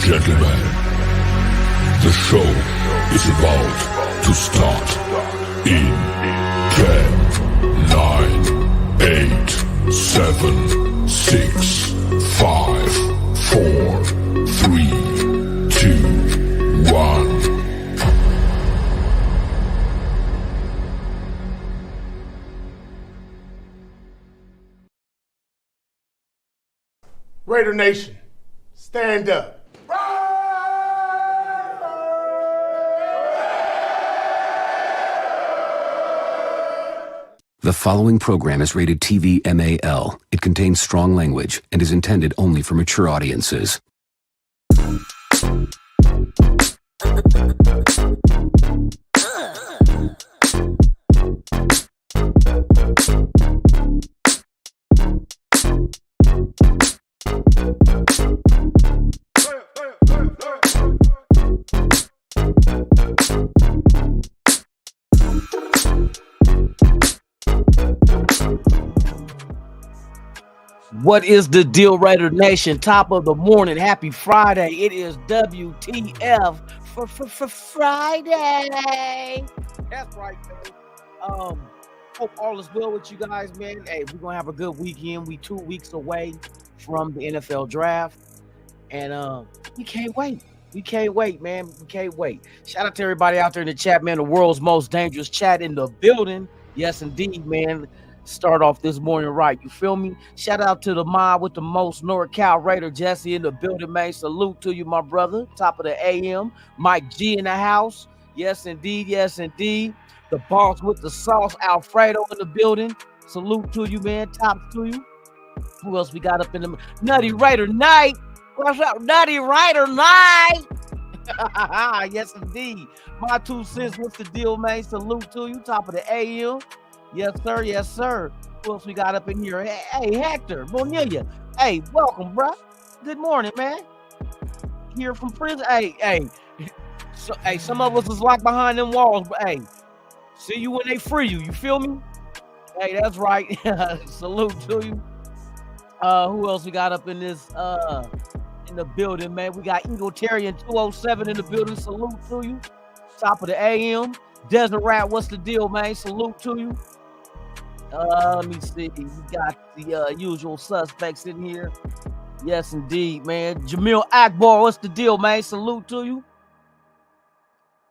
gentlemen, the show is about to start in 10, 9, 8, 7, 6, 5, 4, 3, 2, 1. Raider Nation, stand up. The following program is rated TV MAL. It contains strong language and is intended only for mature audiences. What is the deal, Raider Nation? Top of the morning. Happy Friday. It is WTF for Friday. That's right, man. Hope all is well with you guys, man. Hey, we're going to have a good weekend. We 2 weeks away from the NFL draft. And we can't wait. We can't wait, man. We can't wait. Shout out to everybody out there in the chat, man. The world's most dangerous chat in the building. Yes, indeed, man. Start off this morning right. You feel me? Shout out to the mob with the most, NorCal Raider Jesse in the building, man. Salute to you, my brother. Top of the AM. Mike G in the house. Yes, indeed. Yes, indeed. The boss with the sauce, Alfredo in the building. Salute to you, man. Tops to you. Who else we got up in the Nutty Raider Night? What's up, Nutty Raider Night? Yes, indeed. My 2 cents. What's the deal, man? Salute to you. Top of the AM. Yes, sir. Yes, sir. Who else we got up in here? Hey, Hector Bonilla. Hey, welcome, bro. Good morning, man. Here from prison. Hey. So, hey, some of us is locked behind them walls, but hey, see you when they free you. You feel me? Hey, that's right. Salute to you. Who else we got up in this in the building, man? We got Eagletarian 207 in the building. Salute to you. Top of the AM. Desert Rat, what's the deal, man? Salute to you. Let me see. We got the usual suspects in here. Yes, indeed, man. Jamil Akbar, what's the deal, man? Salute to you.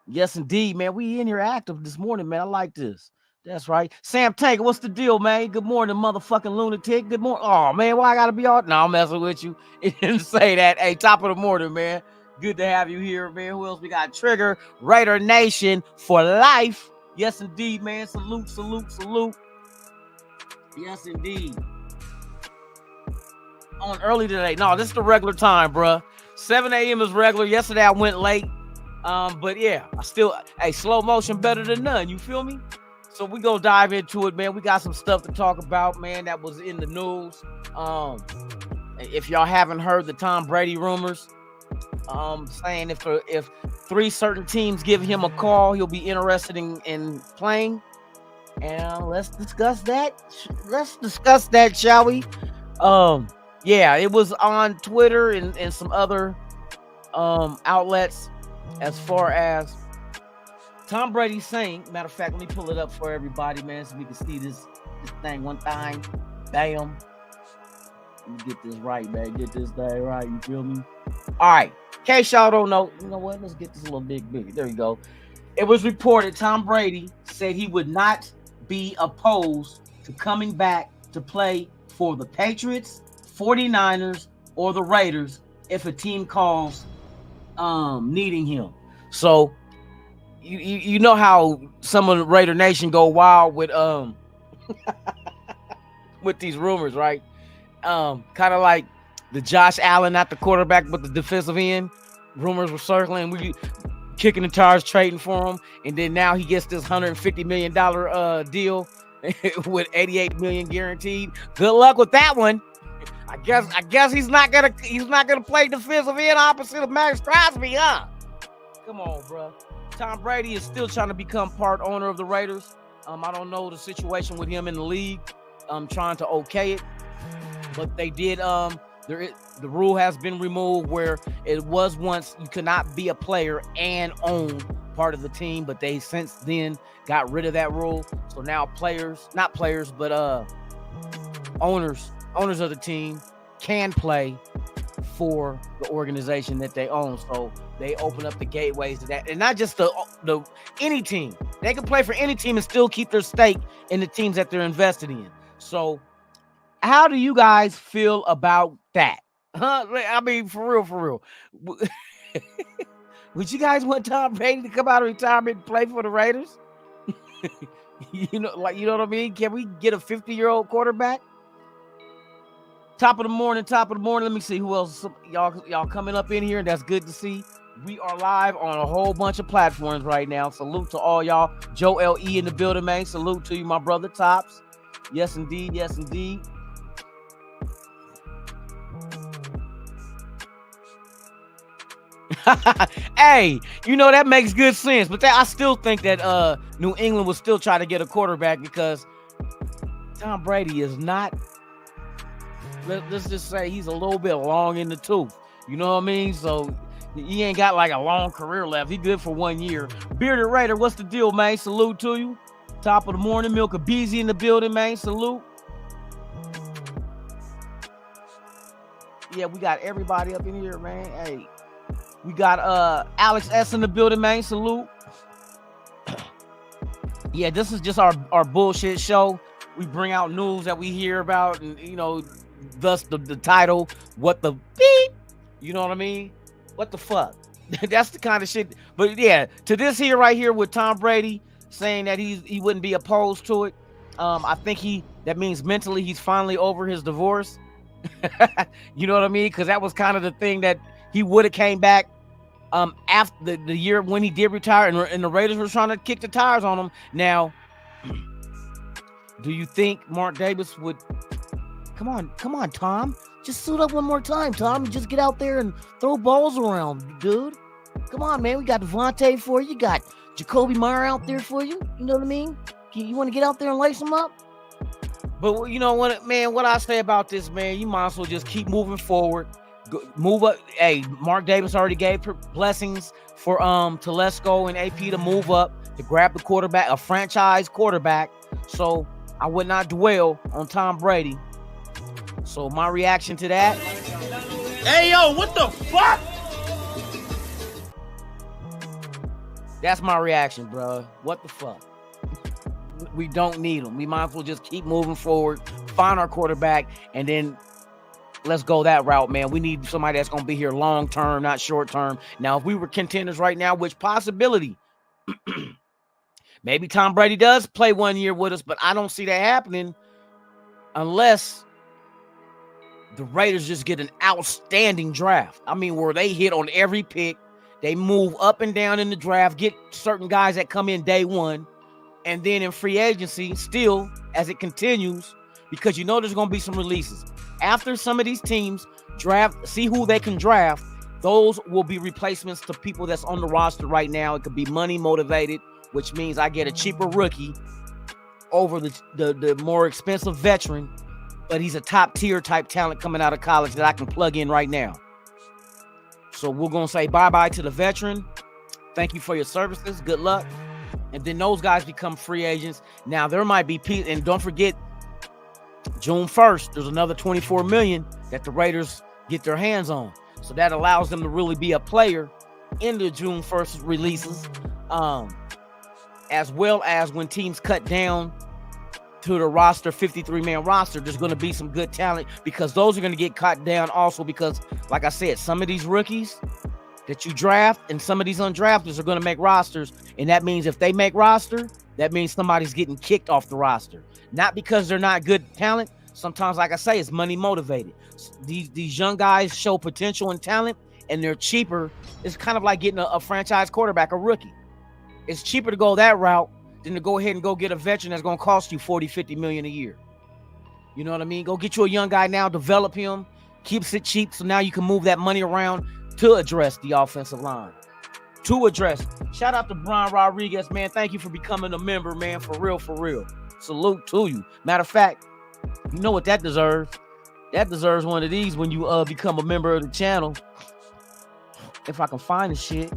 Yes, indeed, man. We in here active this morning, man. I like this. That's right. Sam Tanker, what's the deal, man? Good morning, motherfucking lunatic. Good morning. Oh, man, why I gotta be all... No, I'm messing with you. It didn't say that. Hey, top of the morning, man. Good to have you here, man. Who else we got? Trigger, Raider Nation for life. Yes, indeed, man. Salute, salute, salute. Yes, indeed. On early today. No, this is the regular time, bruh. 7 a.m. is regular. Yesterday I went late. But yeah, I still, hey, slow motion better than none. You feel me? So we gonna dive into it, man. We got some stuff to talk about, man, that was in the news. If y'all haven't heard the Tom Brady rumors, saying if 3 certain teams give him a call, he'll be interested in playing. And let's discuss that. Shall we? Yeah, it was on Twitter and some other outlets as far as Tom Brady saying, matter of fact, let me pull it up for everybody, man, so we can see this thing one time. Bam. Let me get this right, man. Get this thing right. You feel me? All right. In case y'all don't know, you know what? Let's get this a little bit bigger. There you go. It was reported Tom Brady said he would not be opposed to coming back to play for the Patriots, 49ers, or the Raiders if a team calls needing him. So you know how some of the Raider Nation go wild with with these rumors, right? Kind of like the Josh Allen, not the quarterback, but the defensive end. Rumors were circling. We kicking the tires, trading for him, and then now he gets this $150 million deal with $88 million guaranteed. Good luck with that one. I guess he's not gonna play defensive end opposite of Max Crosby, huh? Come on, bro. Tom Brady is still trying to become part owner of the Raiders. I don't know the situation with him in the league. I'm trying to okay it, but they did the rule has been removed where it was once you could not be a player and own part of the team, but they since then got rid of that rule. So now owners of the team can play for the organization that they own. So they open up the gateways to that, and not just the any team. They can play for any team and still keep their stake in the teams that they're invested in. So how do you guys feel about that? Huh? I mean, for real. Would you guys want Tom Brady to come out of retirement and play for the Raiders? You know what I mean? Can we get a 50-year-old quarterback? Top of the morning. Let me see who else. Y'all coming up in here, and that's good to see. We are live on a whole bunch of platforms right now. Salute to all y'all. Joe L.E. in the building, man. Salute to you, my brother Tops. Yes, indeed. Hey, that makes good sense. But I still think that New England will still try to get a quarterback because Tom Brady is not. Let's just say he's a little bit long in the tooth. You know what I mean? So he ain't got like a long career left. He good for 1 year. Bearded Raider, what's the deal, man? Salute to you. Top of the morning, Milka Beezy in the building, man. Salute. Yeah, we got everybody up in here, man. Hey, we got Alex S in the building, man. Salute. Yeah, this is just our bullshit show. We bring out news that we hear about, and thus the title, what the beep, you know what I mean? What the fuck? That's the kind of shit. But yeah, to this here right here with Tom Brady saying that he wouldn't be opposed to it. I think that means mentally he's finally over his divorce. You know what I mean? Because that was kind of the thing that he would have came back after the year when he did retire, and the Raiders were trying to kick the tires on him. Now, do you think Mark Davis would? Come on, Tom. Just suit up one more time, Tom. Just get out there and throw balls around, dude. Come on, man. We got Devontae for you. You got Jacoby Meyer out there for you. You know what I mean? You want to get out there and lace them up? But you know what, man? What I say about this, man, you might as well just keep moving forward. Move up. Hey, Mark Davis already gave blessings for Telesco and AP to move up to grab the quarterback, a franchise quarterback. So I would not dwell on Tom Brady. So my reaction to that. Hey, yo, what the fuck? That's my reaction, bro. What the fuck? We don't need him. We might as well just keep moving forward, find our quarterback, and then let's go that route, man. We need somebody that's going to be here long term, not short term. Now, if we were contenders right now, which possibility? Maybe Tom Brady does play 1 year with us, but I don't see that happening unless the Raiders just get an outstanding draft. I mean, where they hit on every pick, they move up and down in the draft, get certain guys that come in day one, and then in free agency, still, as it continues, because there's going to be some releases. After some of these teams draft, see who they can draft, those will be replacements to people that's on the roster right now. It could be money motivated, which means I get a cheaper rookie over the more expensive veteran, but he's a top tier type talent coming out of college that I can plug in right now. So we're going to say bye-bye to the veteran. Thank you for your services. Good luck. And then those guys become free agents. Now there might be people, and don't forget, June 1st, there's another $24 million that the Raiders get their hands on. So that allows them to really be a player in the June 1st releases, as well as when teams cut down to the roster, 53-man roster, there's going to be some good talent because those are going to get cut down also because, like I said, some of these rookies that you draft and some of these undrafteds are going to make rosters, and that means if they make roster, that means somebody's getting kicked off the roster. Not because they're not good talent. Sometimes, like I say, it's money motivated. These young guys show potential and talent, and they're cheaper. It's kind of like getting a franchise quarterback, a rookie. It's cheaper to go that route than to go ahead and go get a veteran that's going to cost you $40-50 million a year. You know what I mean? Go get you a young guy now, develop him, keeps it cheap, so now you can move that money around to address the offensive line. Shout out to Brian Rodriguez, man. Thank you for becoming a member, man. For real. Salute to you. Matter of fact, you know what that deserves? That deserves one of these when you become a member of the channel. If I can find the shit.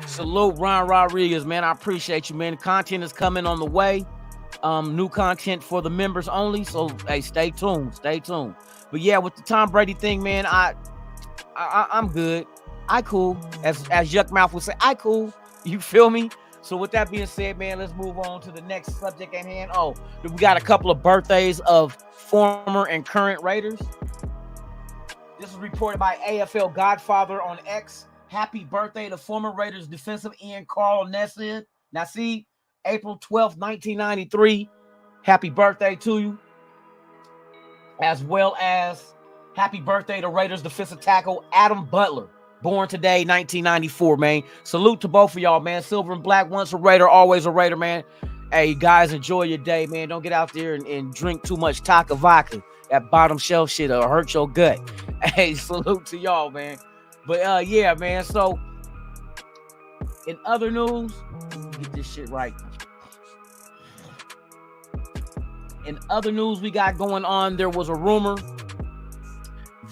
Salute Ron Rodriguez, man. I appreciate you, man. Content is coming on the way. New content for the members only. So hey, stay tuned. Stay tuned. But yeah, with the Tom Brady thing, man, I'm good. I cool. As Yuck Mouth would say, I cool. You feel me? So with that being said, man, let's move on to the next subject at hand. Oh, we got a couple of birthdays of former and current Raiders. This is reported by AFL Godfather on X. Happy birthday to former Raiders defensive end Carl Nassib. Now see, April 12th, 1993. Happy birthday to you. As well as happy birthday to Raiders defensive tackle Adam Butler. Born today, 1994, man. Salute to both of y'all, man. Silver and black, once a Raider, always a Raider, man. Hey, you guys, enjoy your day, man. Don't get out there and drink too much Taka vodka. That bottom shelf shit will hurt your gut. Hey, salute to y'all, man. But, yeah, man. So, in other news, get this shit right. In other news we got going on, there was a rumor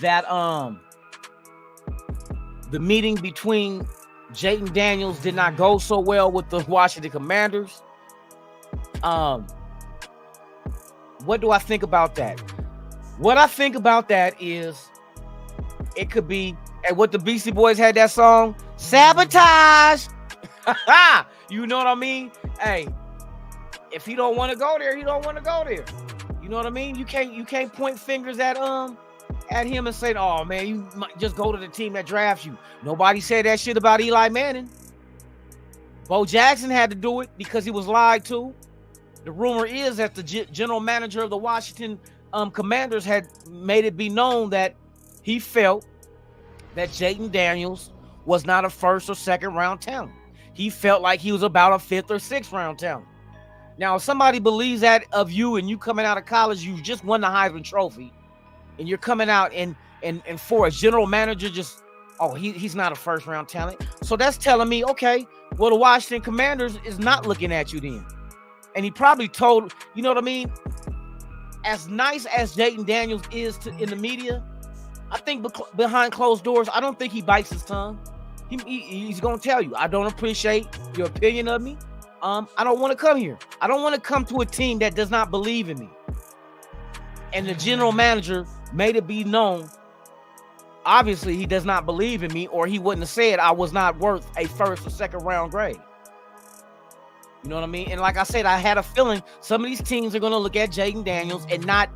that, the meeting between Jayden Daniels did not go so well with the Washington Commanders. What do I think about that? What I think about that is it could be, and what the Beastie Boys had that song, Sabotage. You know what I mean? Hey, if he don't want to go there, he don't want to go there. You know what I mean? You can't point fingers at him and say, oh man, you might just go to the team that drafts you. Nobody said that shit about Eli Manning. Bo Jackson had to do it because he was lied to. The rumor is that the general manager of the Washington Commanders had made it be known that he felt that Jayden Daniels was not a first or second round talent. He felt like he was about a fifth or sixth round talent. Now, if somebody believes that of you and you coming out of college, you just won the Heisman Trophy, and you're coming out and for a general manager just, oh, he's not a first round talent. So that's telling me, okay, well, the Washington Commanders is not looking at you then. And he probably told, you know what I mean? As nice as Jayden Daniels is in the media, I think behind closed doors, I don't think he bites his tongue. He's going to tell you, I don't appreciate your opinion of me. I don't want to come here. I don't want to come to a team that does not believe in me. And the general manager made it be known, obviously he does not believe in me, or he wouldn't have said I was not worth a first or second round grade. You know what I mean? And like I said, I had a feeling some of these teams are going to look at Jayden Daniels and not,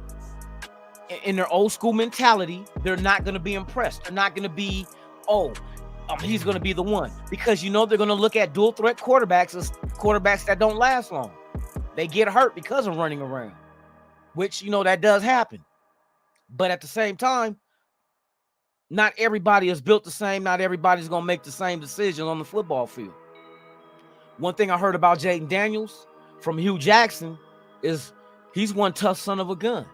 in their old school mentality, they're not going to be impressed. They're not going to be, he's going to be the one. Because, you know, they're going to look at dual threat quarterbacks as quarterbacks that don't last long. They get hurt because of running around, which, you know, that does happen. But at the same time, not everybody is built the same. Not everybody's going to make the same decisions on the football field. One thing I heard about Jayden Daniels from Hugh Jackson is he's one tough son of a gun.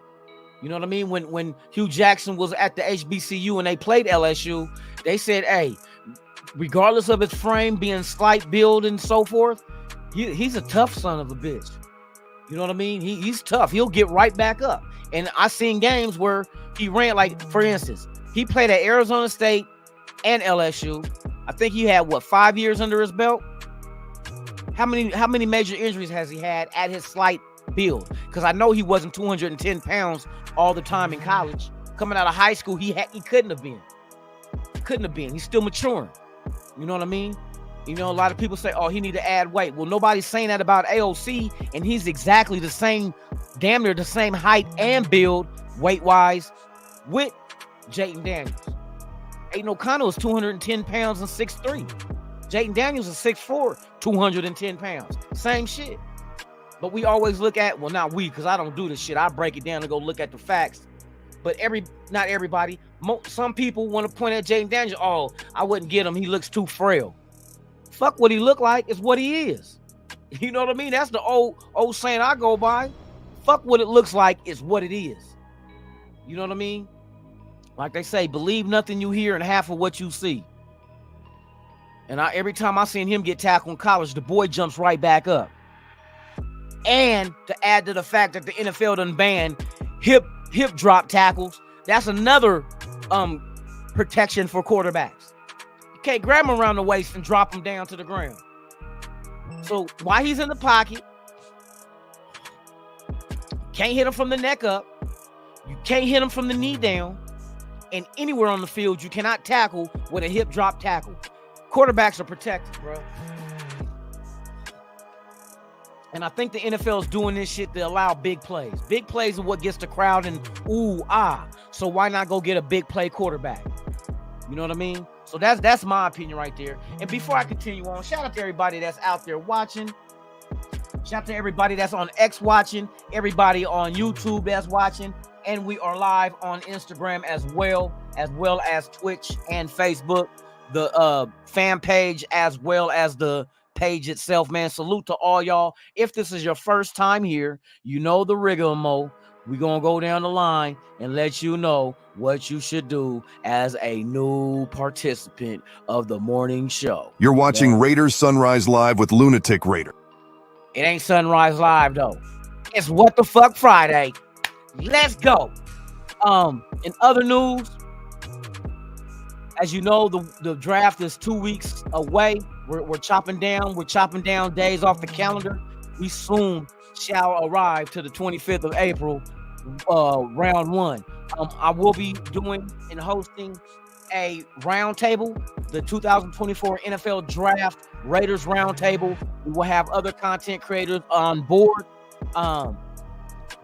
You know what I mean? When Hugh Jackson was at the HBCU and they played LSU, they said, hey, regardless of his frame being slight build and so forth, he's a tough son of a bitch. You know what I mean? He's tough. He'll get right back up. And I seen games where he ran, like, for instance, he played at Arizona State and LSU. I think he had, 5 years under his belt? How many major injuries has he had at his slight build? Because I know he wasn't 210 pounds all the time in college. Coming out of high school, he couldn't have been. Couldn't have been. He's still maturing. You know what I mean? You know, a lot of people say, oh, he need to add weight. Well, nobody's saying that about AOC, and he's exactly the same, damn near the same height and build, weight-wise, with Jayden Daniels. Aiden O'Connell is 210 pounds and 6'3". Jayden Daniels is 6'4", 210 pounds. Same shit. But we always look at, well, not we, because I don't do this shit. I break it down and go look at the facts. But not everybody, some people want to point at Jayden Daniels, oh, I wouldn't get him. He looks too frail. Fuck what he look like is what he is. You know what I mean? That's the old saying I go by. Fuck what it looks like is what it is. You know what I mean? Like they say, believe nothing you hear and half of what you see. And every time I seen him get tackled in college, the boy jumps right back up. And to add to the fact that the NFL done banned hip drop tackles, that's another protection for quarterbacks. You can't grab him around the waist and drop him down to the ground. So while he's in the pocket, can't hit him from the neck up. You can't hit him from the knee down. And anywhere on the field, you cannot tackle with a hip drop tackle. Quarterbacks are protected, bro. And I think the NFL is doing this shit to allow big plays. Big plays are what gets the crowd and ooh, ah. So why not go get a big play quarterback? You know what I mean? So that's my opinion right there. And before I continue on, shout out to everybody that's out there watching. Shout out to everybody that's on X watching, everybody on YouTube that's watching, and we are live on Instagram as well as Twitch and Facebook, the fan page as well as the page itself, man. Salute to all y'all. If this is your first time here, you know the rigmarole. We're going to go down the line and let you know what you should do as a new participant of the morning show. You're watching Raiders Sunrise Live with Lunatic Raider. It ain't Sunrise Live, though. It's What the Fuck Friday. Let's go. In other news, as you know, the draft is 2 weeks away. We're chopping down days off the calendar. We soon shall arrive to the 25th of April, round one. I will be doing and hosting a roundtable, the 2024 NFL Draft Raiders Roundtable. We will have other content creators on board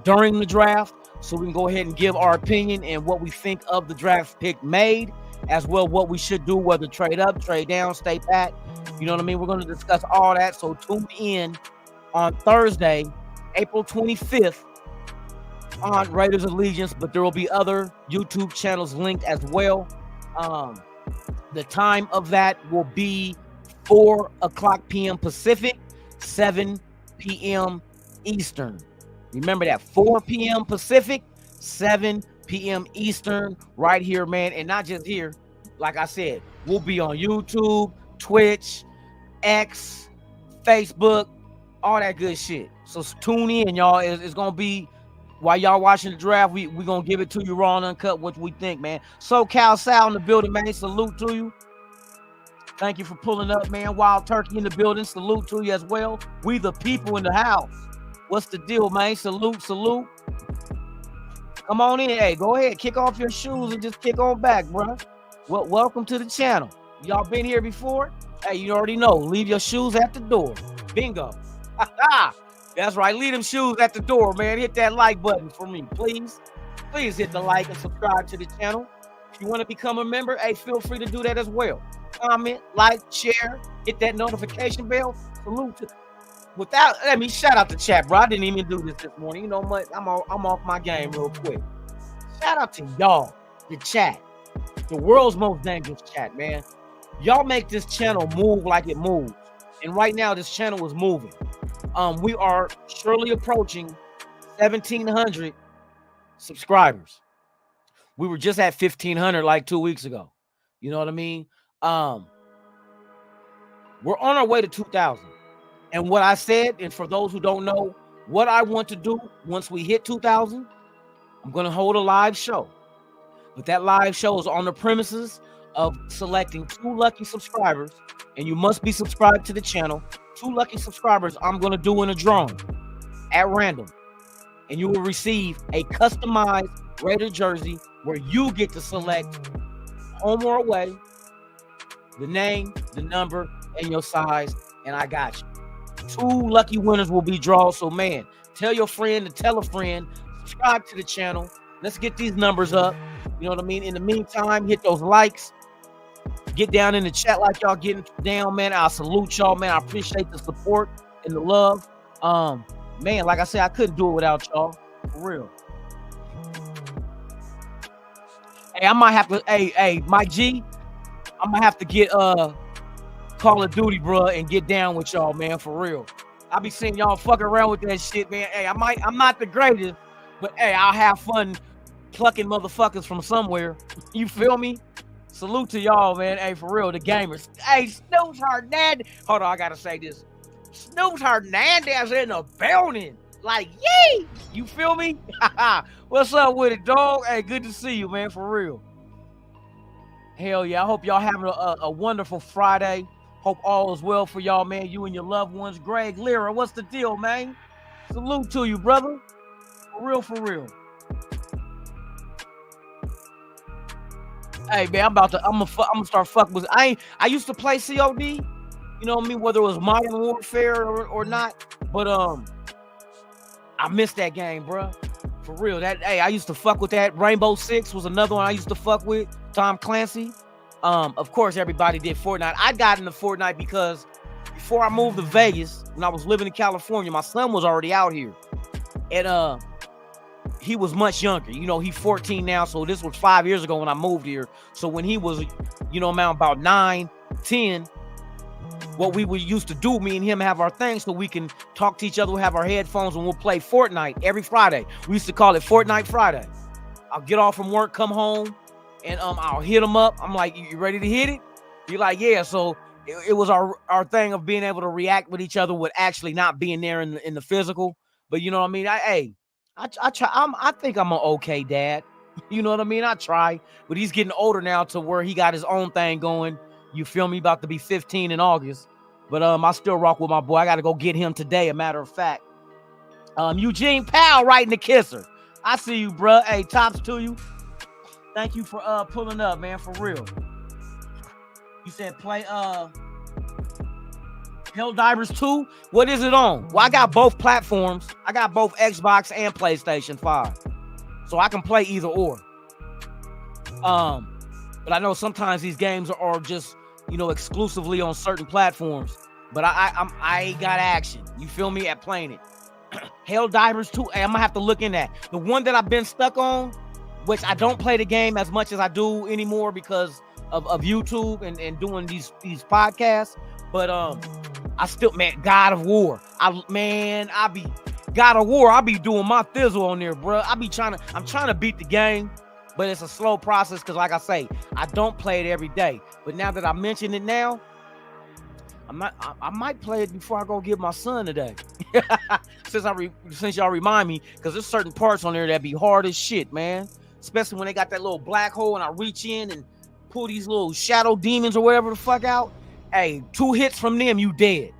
during the draft, so we can go ahead and give our opinion and what we think of the draft pick made, as well what we should do, whether trade up, trade down, stay pat. You know what I mean? We're going to discuss all that, so tune in on Thursday, April 25th on Raiders Allegiance, but there will be other YouTube channels linked as well. The time of that will be 4 o'clock p.m. Pacific, 7 p.m. Eastern. Remember that, 4 p.m. Pacific, 7 p.m. Eastern, right here, man. And not just here. Like I said, we'll be on YouTube, Twitch, X, Facebook, all that good shit. So tune in, y'all. It's going to be, while y'all watching the draft, we going to give it to you raw and uncut, what we think, man. SoCal Sal in the building, man. Salute to you. Thank you for pulling up, man. Wild Turkey in the building. Salute to you as well. We the people in the house. What's the deal, man? Salute. Come on in. Hey, go ahead. Kick off your shoes and just kick on back, bro. Well, welcome to the channel. Y'all been here before? Hey, you already know. Leave your shoes at the door. Bingo. That's right. Leave them shoes at the door, man. Hit that like button for me, please. Please hit the like and subscribe to the channel. If you want to become a member, hey, feel free to do that as well. Comment, like, share, hit that notification bell. Salute to. Let me shout out the chat, bro. I didn't even do this morning. You know what? I'm off my game real quick. Shout out to y'all, the chat, the world's most dangerous chat, man. Y'all make this channel move like it moves, and right now this channel is moving. We are surely approaching 1,700 subscribers. We were just at 1,500 like 2 weeks ago. You know what I mean? We're on our way to 2,000. And what I said, and for those who don't know, what I want to do once we hit 2,000, I'm going to hold a live show. But that live show is on the premises of selecting 2 lucky subscribers, and you must be subscribed to the channel. 2 lucky subscribers I'm going to do in a drawing at random. And you will receive a customized Raider jersey where you get to select home or away, the name, the number, and your size, and I got you. 2 lucky winners will be drawn. So, man, tell your friend to tell a friend. Subscribe to the channel. Let's get these numbers up. You know what I mean? In the meantime, hit those likes. Get down in the chat like y'all getting down, man. I salute y'all, man. I appreciate the support and the love. Man, like I said, I couldn't do it without y'all. For real. Hey, I might have to, hey, Mike G, I might have to get Call of Duty, bro, and get down with y'all, man, for real. I be seeing y'all fucking around with that shit, man. Hey, I'm not the greatest, but hey, I'll have fun plucking motherfuckers from somewhere. You feel me? Salute to y'all, man. Hey, for real, the gamers. Hey, Snoops Hernandez. Hold on, I gotta say this. Snoops Hernandez in the building. Like, yay! You feel me? What's up with it, dog? Hey, good to see you, man, for real. Hell yeah, I hope y'all having a wonderful Friday. Hope all is well for y'all, man. You and your loved ones. Greg Lira, what's the deal, man? Salute to you, brother. For real, for real. Hey man, I'm gonna start fucking with. I used to play COD, you know what I mean, whether it was Modern Warfare or not. But I missed that game, bro. For real. I used to fuck with that. Rainbow Six was another one I used to fuck with. Tom Clancy. Of course, everybody did Fortnite. I got into Fortnite because before I moved to Vegas, when I was living in California, my son was already out here, and he was much younger. You know, he's 14 now, so this was 5 years ago when I moved here. So when he was, you know, about 9, 10, what we would used to do, me and him have our thing so we can talk to each other, we'll have our headphones, and we'll play Fortnite every Friday. We used to call it Fortnite Friday. I'll get off from work, come home, and I'll hit him up. I'm like, you ready to hit it? You're like, yeah. So it was our thing of being able to react with each other with actually not being there in the physical. But you know what I mean? I try. I think I'm an okay dad. You know what I mean? I try, but he's getting older now to where he got his own thing going. You feel me? About to be 15 in August, but I still rock with my boy. I got to go get him today. A matter of fact, Eugene Powell writing the kisser. I see you, bruh. Hey, tops to you. Thank you for pulling up, man. For real. You said play Helldivers 2. What is it on? Well, I got both platforms. I got both Xbox and PlayStation 5. So I can play either or. But I know sometimes these games are just, you know, exclusively on certain platforms. But I got action. You feel me? At playing it. Helldivers 2. Hey, I'm gonna have to look in that. The one that I've been stuck on, which I don't play the game as much as I do anymore because of YouTube and doing these podcasts. But I still, man, God of War. I be God of War. I be doing my thizzle on there, bro. I'm trying to beat the game, but it's a slow process because, like I say, I don't play it every day. But now that I mention it now, I might play it before I go get my son today. since y'all remind me, because there's certain parts on there that be hard as shit, man. Especially when they got that little black hole and I reach in and pull these little shadow demons or whatever the fuck out. Hey, 2 hits from them, you dead.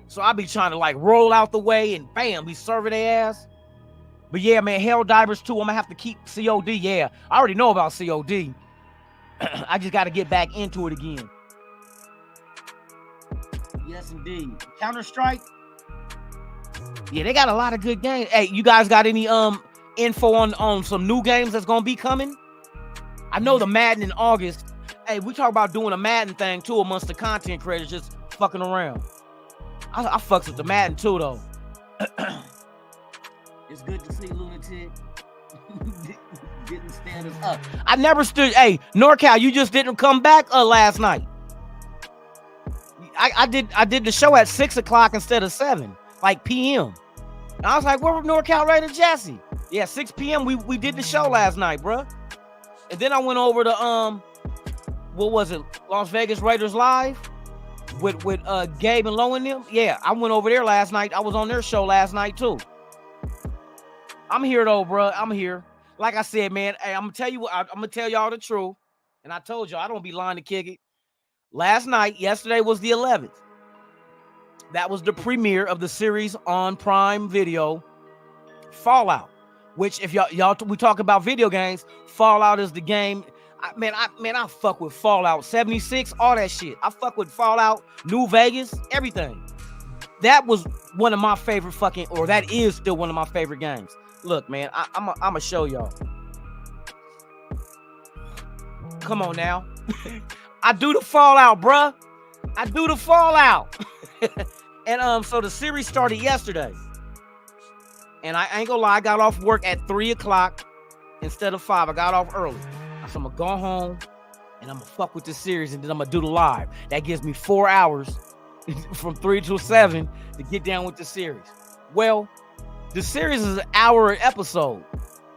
So I be trying to like roll out the way and bam, be serving their ass. But yeah, man, Helldivers 2, I'm gonna have to keep COD. Yeah, I already know about COD. I just got to get back into it again. Yes, indeed. Counter-Strike. Yeah, they got a lot of good games. Hey, you guys got any info on some new games that's gonna be coming? I know the Madden in August. Hey, we talk about doing a Madden thing too amongst the content creators, just fucking around. I fucks with the Madden too, though. It's good to see Lunatic getting status up. I never stood. Hey, NorCal, you just didn't come back last night. I did the show at 6 o'clock instead of 7, like p.m. And I was like, where was NorCal Raider Jesse? Yeah, 6 p.m. We did the show last night, bro. And then I went over to what was it? Las Vegas Raiders Live with Gabe and Lowe and them. Yeah, I went over there last night. I was on their show last night too. I'm here though, bro. I'm here. Like I said, man. Hey, I'm gonna tell you what. I'm gonna tell y'all the truth. And I told y'all I don't be lying to kick it. Yesterday was the 11th. That was the premiere of the series on Prime Video, Fallout. Which, if we talk about video games, Fallout is the game. I fuck with Fallout 76, all that shit. I fuck with Fallout, New Vegas, everything. That was one of my favorite that is still one of my favorite games. Look, man, I'm gonna show y'all. Come on now. I do the Fallout, bruh. I do the Fallout. And so the series started yesterday. And I ain't gonna lie, I got off work at 3 o'clock instead of 5. I got off early. So I'm gonna go home and I'm gonna fuck with this series and then I'm gonna do the live. That gives me 4 hours from 3 to 7 to get down with the series. Well, the series is an hour an episode,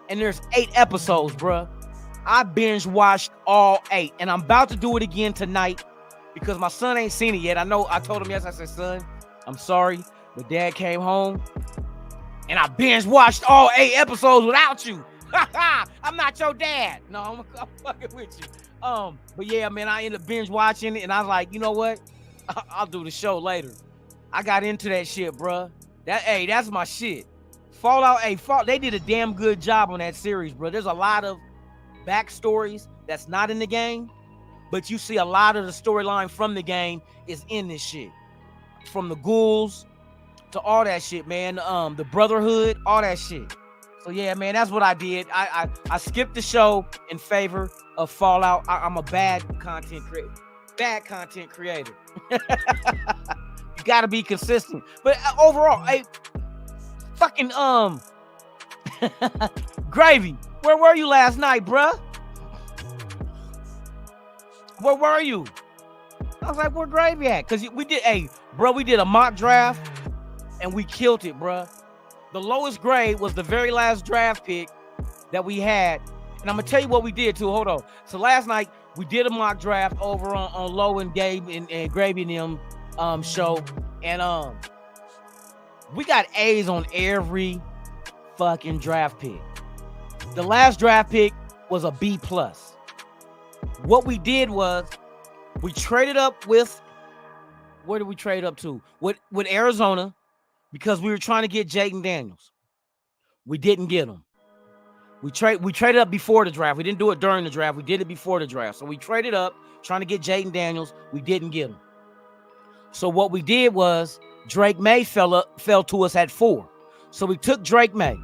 and there's 8 episodes, bruh. I binge watched all 8, and I'm about to do it again tonight because my son ain't seen it yet. I know I told him yes. I said, son, I'm sorry, but dad came home and I binge watched all 8 episodes without you. I'm not your dad. No, I'm fucking with you. But yeah, man, I ended up binge watching it, and I was like, you know what? I'll do the show later. I got into that shit, bruh. That's my shit. Fallout, they did a damn good job on that series, bro. There's a lot of backstories that's not in the game, but you see a lot of the storyline from the game is in this shit. From the ghouls to all that shit, man. The Brotherhood, all that shit. So yeah, man, that's what I did. I skipped the show in favor of Fallout. I'm a bad content creator. You gotta be consistent. But overall, fucking Gravy, where were you last night, bruh? Where were you? I was like, where Gravy at? Because we did a mock draft and we killed it, bruh. The lowest grade was the very last draft pick that we had. And I'm going to tell you what we did, too. Hold on. So last night, we did a mock draft over on Low and Gabe and Gravy and them show. And we got A's on every fucking draft pick. The last draft pick was a B+. What we did was we traded up with, where did we trade up to? With Arizona, because we were trying to get Jaden Daniels. We didn't get him. We traded up before the draft. We didn't do it during the draft. We did it before the draft. So we traded up trying to get Jaden Daniels. We didn't get him. So what we did was Drake May fell to us at 4. So we took Drake May.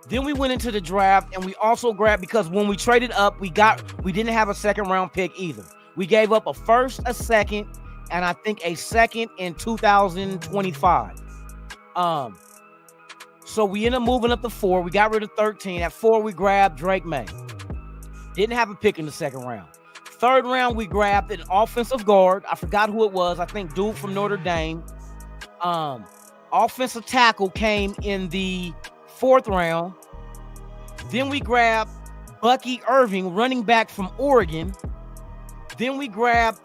Then we went into the draft and we also grabbed, because when we traded up, we didn't have a second round pick either. We gave up a first, a second, and I think a second in 2025. So we ended up moving up to 4. We got rid of 13. At 4, we grabbed Drake May. Didn't have a pick in the second round. Third round, we grabbed an offensive guard. I forgot who it was. I think dude from Notre Dame. Offensive tackle came in the 4th round. Then we grabbed Bucky Irving, running back from Oregon. Then we grabbed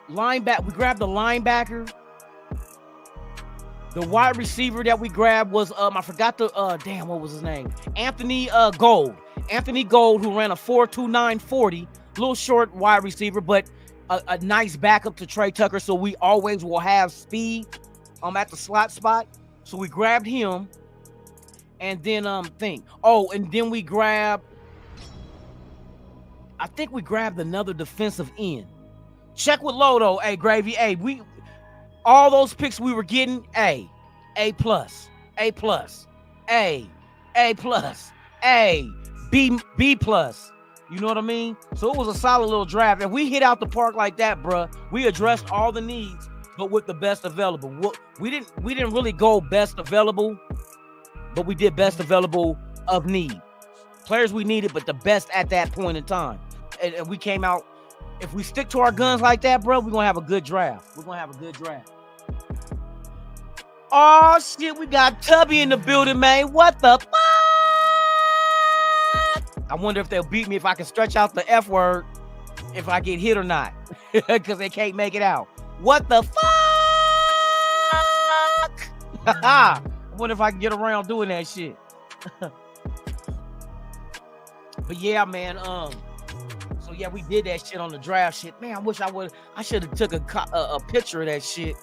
linebacker. We grabbed the linebacker. The wide receiver that we grabbed was I forgot the what was his name? Anthony Gold. Anthony Gold, who ran a 4.29 40, little short wide receiver, but a nice backup to Trey Tucker. So we always will have speed at the slot spot. So we grabbed him, and then and then we grabbed. I think we grabbed another defensive end. Check with Lodo, Gravy, all those picks we were getting, A+, A+, A+, B+. You know what I mean? So it was a solid little draft. And we hit out the park like that, bruh. We addressed all the needs, but with the best available. We didn't really go best available, but we did best available of need. Players we needed, but the best at that point in time. And we came out. If we stick to our guns like that, bro, we're going to have a good draft. Oh, shit, we got Tubby in the building, man. What the fuck? I wonder if they'll beat me if I can stretch out the F word, if I get hit or not, because they can't make it out. What the fuck? I wonder if I can get around doing that shit. But yeah, man, so yeah, we did that shit on the draft shit. Man, I should have took a picture of that shit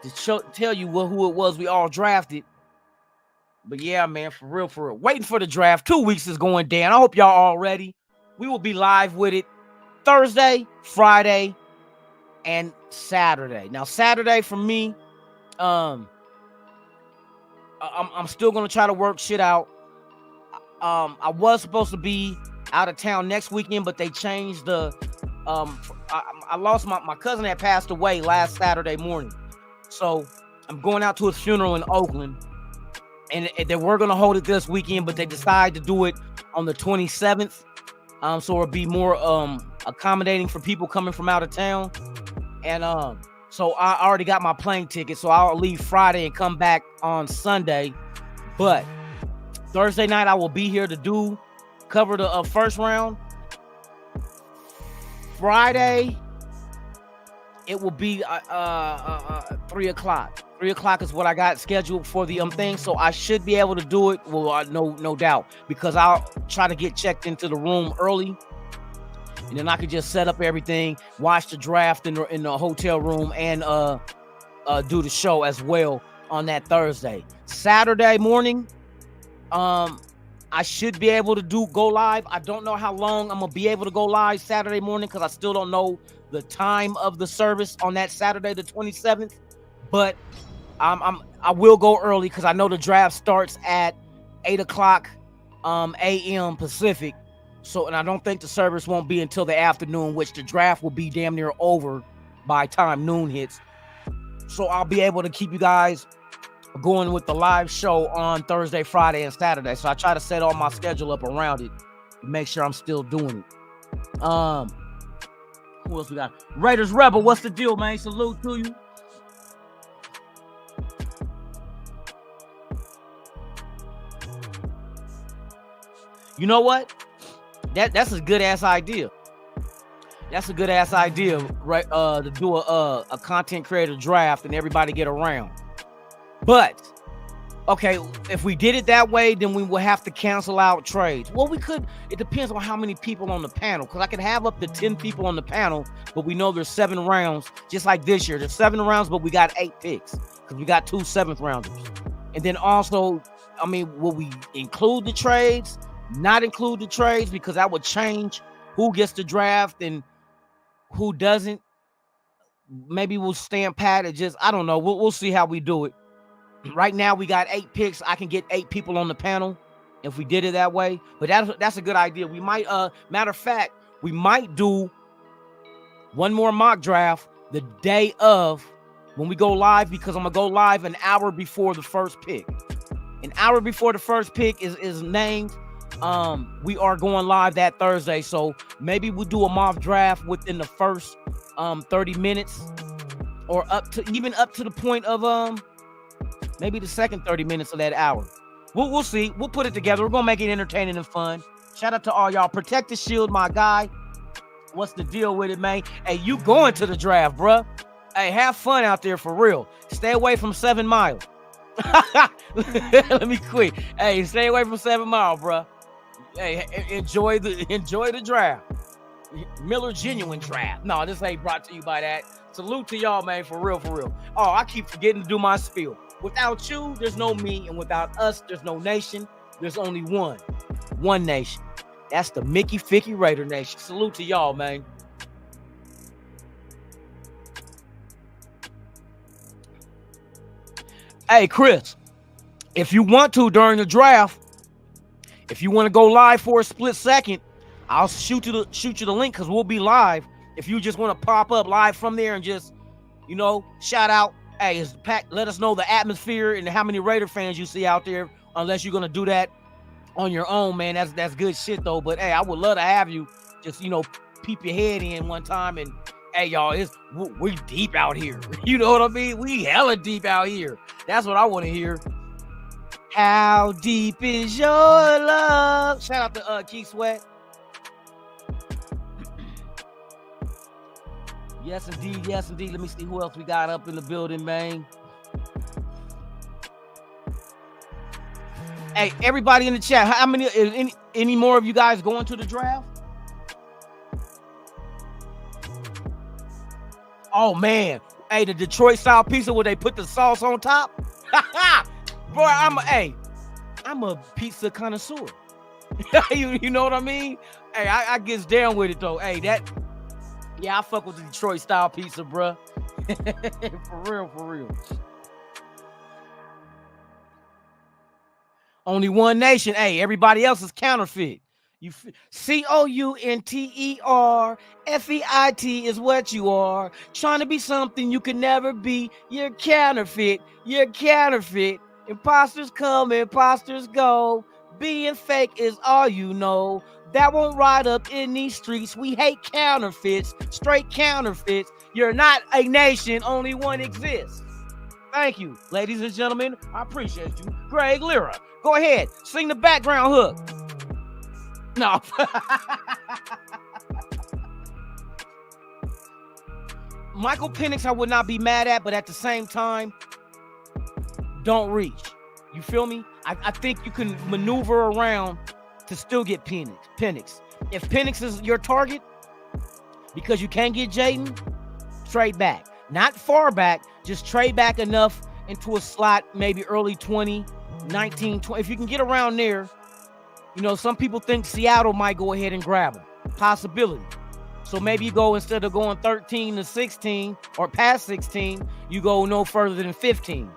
to tell you who it was we all drafted. But yeah, man, for real. Waiting for the draft. 2 weeks is going down. I hope y'all all ready. We will be live with it Thursday, Friday, and Saturday. Now, Saturday for me, I'm still gonna try to work shit out. I was supposed to be out of town next weekend, but they changed the I lost my cousin that passed away last Saturday morning. So I'm going out to his funeral in Oakland, and they were going to hold it this weekend, but they decided to do it on the 27th. So it'll be more accommodating for people coming from out of town. And so I already got my plane ticket, so I'll leave Friday and come back on Sunday. But Thursday night, I will be here to cover the first round. Friday, it will be 3 o'clock. 3 o'clock is what I got scheduled for the thing, so I should be able to do it. Well, no doubt, because I'll try to get checked into the room early, and then I could just set up everything, watch the draft in the hotel room, and do the show as well on that Thursday. Saturday morning, I should be able to go live. I don't know how long I'm gonna be able to go live Saturday morning because I still don't know the time of the service on that Saturday, the 27th. But I will go early because I know the draft starts at 8 o'clock a.m. Pacific. So, and I don't think the service won't be until the afternoon, which the draft will be damn near over by time noon hits. So I'll be able to keep you guys going with the live show on Thursday, Friday, and Saturday. So I try to set all my schedule up around it to make sure I'm still doing it. Who else we got? Raiders Rebel, what's the deal, man? Salute to you. You know what? That's a good ass idea. That's a good ass idea, right? To do a content creator draft and everybody get around. But okay, if we did it that way, then we will have to cancel out trades. Well, we could. It depends on how many people on the panel, because I could have up to 10 people on the panel, but we know there's 7 rounds, just like this year. There's 7 rounds, but we got 8 picks because we got 2 7th rounders. And then also, I mean, will we include the trades? Not include the trades, because that would change who gets the draft and who doesn't. Maybe we'll stand pat and just, I don't know. We'll see how we do it. Right now, we got 8 picks. I can get 8 people on the panel if we did it that way. But that's a good idea. We might, matter of fact, we might do one more mock draft the day of when we go live, because I'm going to go live an hour before the first pick. An hour before the first pick is named. We are going live that Thursday. So maybe we'll do a mock draft within the first 30 minutes, or up to the point of maybe the second 30 minutes of that hour. We'll see. We'll put it together. We're gonna make it entertaining and fun. Shout out to all y'all. Protect the Shield, my guy. What's the deal with it, man? Hey, you going to the draft, bruh. Hey, have fun out there for real. Stay away from 7 Mile. Let me quit. Hey, stay away from 7 Mile, bruh. Hey, enjoy the draft. Miller Genuine Draft. No, this ain't brought to you by that. Salute to y'all, man, for real, for real. Oh, I keep forgetting to do my spiel. Without you, there's no me, and without us, there's no nation. There's only one nation. That's the Mickey Ficky Raider Nation. Salute to y'all, man. Hey, Chris, if you want to during the draft, if you want to go live for a split second, I'll shoot you the link, because we'll be live. If you just want to pop up live from there and just, shout out, hey, it's packed. Let us know the atmosphere and how many Raider fans you see out there. Unless you're gonna do that on your own, man, that's good shit though. But hey, I would love to have you just peep your head in one time and hey, y'all, we deep out here. You know what I mean? We hella deep out here. That's what I want to hear. How deep is your love? Shout out to Keith Sweat. Yes, indeed. Yes, indeed. Let me see who else we got up in the building, man. Hey, everybody in the chat, how many, any more of you guys going to the draft? Oh, man. Hey, the Detroit style pizza where they put the sauce on top. Boy, I'm a pizza connoisseur. you know what I mean? Hey, I gets down with it, though. Hey, I fuck with the Detroit style pizza, bruh. For real. Only one nation. Hey, everybody else is counterfeit. You COUNTERFEIT is what you are. Trying to be something you can never be. You're counterfeit. Imposters come, imposters go. Being fake is all you know. That won't ride up in these streets. We hate counterfeits, straight counterfeits. You're not a nation, only one exists. Thank you, ladies and gentlemen. I appreciate you. Greg Lira. Go ahead. Sing the background hook. No. Michael Penix, I would not be mad at, but at the same time, don't reach. You feel me? I think you can maneuver around to still get Penix. If Penix is your target, because you can't get Jayden, trade back. Not far back, just trade back enough into a slot, maybe early 20, 19, 20. If you can get around there, you know, some people think Seattle might go ahead and grab him. Possibility. So maybe you go, instead of going 13 to 16 or past 16, you go no further than 15.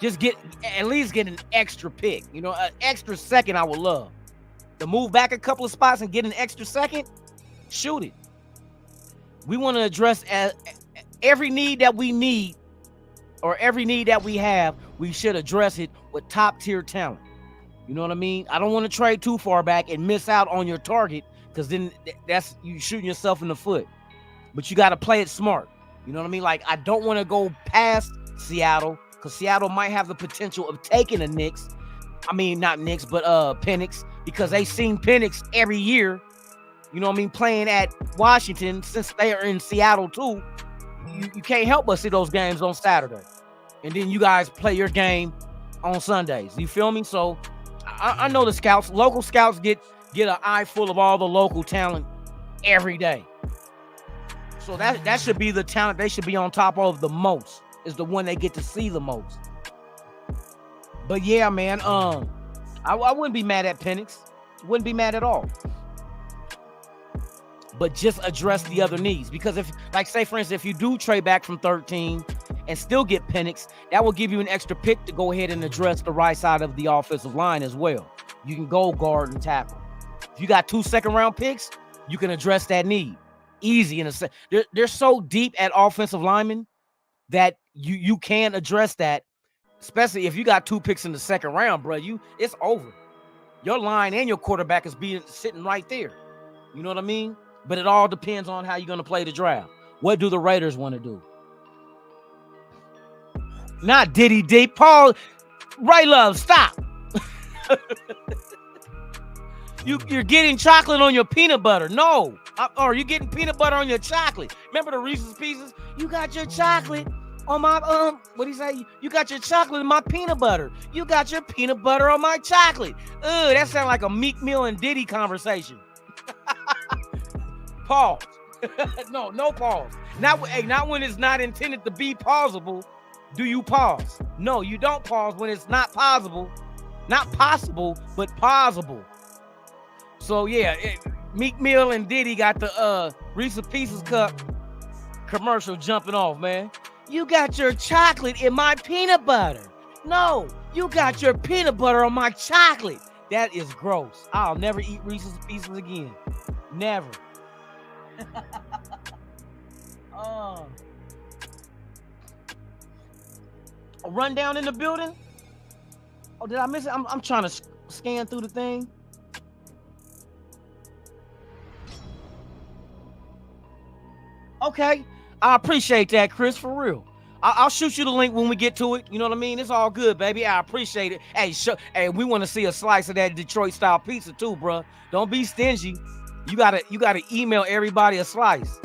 Just at least get an extra pick. You know, an extra second I would love. To move back a couple of spots and get an extra second, shoot it. We want to address every need that we need, or every need that we have, we should address it with top tier talent. You know what I mean? I don't want to trade too far back and miss out on your target, because then that's you shooting yourself in the foot. But you got to play it smart. You know what I mean? Like, I don't want to go past Seattle, because Seattle might have the potential of taking a Knicks. I mean, not Knicks, but Penix, because they've seen Penix every year. You know what I mean? Playing at Washington, since they are in Seattle too. You can't help but see those games on Saturday. And then you guys play your game on Sundays. You feel me? So I know the scouts, local scouts get an eye full of all the local talent every day. So that should be the talent they should be on top of the most, is the one they get to see the most. But yeah, man, I wouldn't be mad at Penix. Wouldn't be mad at all. But just address the other needs. Because if, like, say, for instance, if you do trade back from 13 and still get Penix, that will give you an extra pick to go ahead and address the right side of the offensive line as well. You can go guard and tackle. If you got 2 second-round picks, you can address that need. Easy. They're so deep at offensive linemen that you can address that, especially if you got 2 picks in the second round, bro. It's over. Your line and your quarterback is sitting right there. You know what I mean? But it all depends on how you're going to play the draft. What do the Raiders want to do? Not Diddy D. Paul, Ray Love, stop. You're getting chocolate on your peanut butter. No. Or you're getting peanut butter on your chocolate. Remember the Reese's Pieces? You got your chocolate on my, what do you say? You got your chocolate in my peanut butter. You got your peanut butter on my chocolate. That sounds like a Meek Mill and Diddy conversation. Pause. No pause. Not when it's not intended to be pausable. Do you pause? No, you don't pause when it's not possible. Not possible, but pausable. So yeah, Meek Mill and Diddy got the Reese's Pieces cup commercial jumping off, man. You got your chocolate in my peanut butter. No, you got your peanut butter on my chocolate. That is gross. I'll never eat Reese's Pieces again. Never. A rundown in the building? Oh, did I miss it? I'm trying to scan through the thing. Okay, I appreciate that, Chris, for real. I'll shoot you the link when we get to it. You know what I mean? It's all good, baby. I appreciate it. Hey, we want to see a slice of that Detroit-style pizza too, bro. Don't be stingy. You gotta email everybody a slice.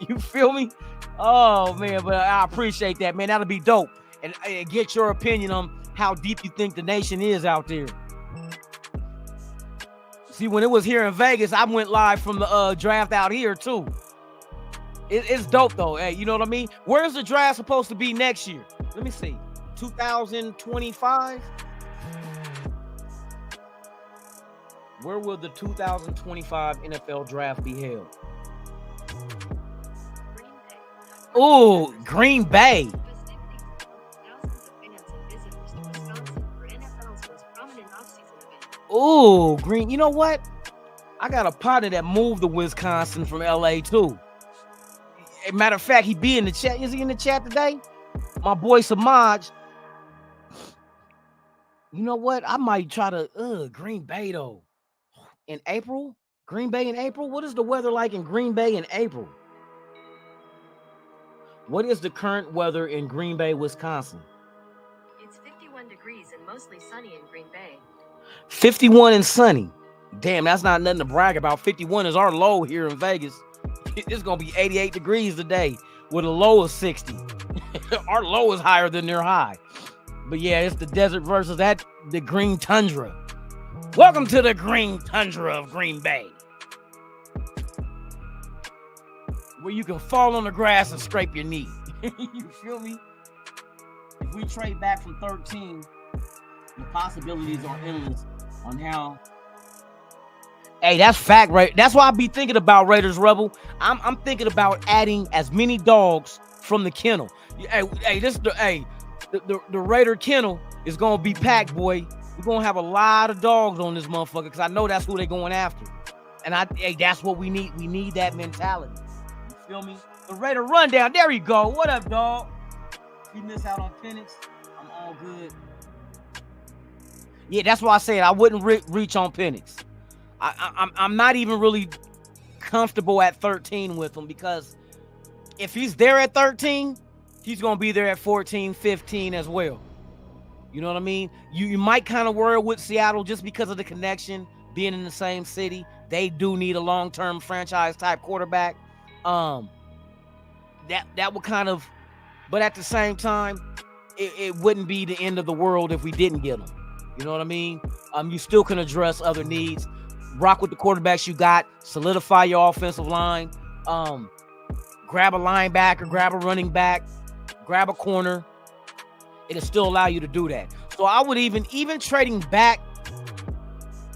You feel me? Oh man, but I appreciate that, man. That'll be dope. And get your opinion on how deep you think the nation is out there. See, when it was here in Vegas, I went live from the draft out here too. It's dope though. Hey, you know what I mean? Where's the draft supposed to be next year? Let me see. 2025? Where will the 2025 NFL draft be held? Oh, Green Bay. Oh, Green. You know what? I got a partner that moved to Wisconsin from LA too. As a matter of fact, he be in the chat. Is he in the chat today? My boy Samaj. You know what? I might try to Green Bay though. In April? Green Bay in April? What is the weather like in Green Bay in April? What is the current weather in Green Bay, Wisconsin? It's 51 degrees and mostly sunny in Green Bay. 51 and sunny. Damn, that's not nothing to brag about. 51 is our low here in Vegas. It's going to be 88 degrees today with a low of 60. Our low is higher than their high. But yeah, it's the desert versus the green tundra. Welcome to the green tundra of Green Bay, where you can fall on the grass and scrape your knee. You feel me? If we trade back from 13, the possibilities are endless on how. Hey, that's fact, right? That's why I be thinking about Raiders Rebel. I'm thinking about adding as many dogs from the kennel. The Raider kennel is gonna be packed, boy. We're gonna have a lot of dogs on this motherfucker because I know that's who they're going after. And that's what we need. We need that mentality. You feel me? The Raider rundown. There you go. What up, dog? If you miss out on Penix, I'm all good. Yeah, that's why I said I wouldn't reach on Penix. I'm not even really comfortable at 13 with him because if he's there at 13, he's going to be there at 14, 15 as well. You know what I mean? You might kind of worry with Seattle just because of the connection, being in the same city. They do need a long-term franchise-type quarterback. That would kind of, but at the same time, it wouldn't be the end of the world if we didn't get him. You know what I mean? You still can address other needs. Rock with the quarterbacks you got. Solidify your offensive line. Grab a linebacker, grab a running back, grab a corner. It'll still allow you to do that. So I would even trading back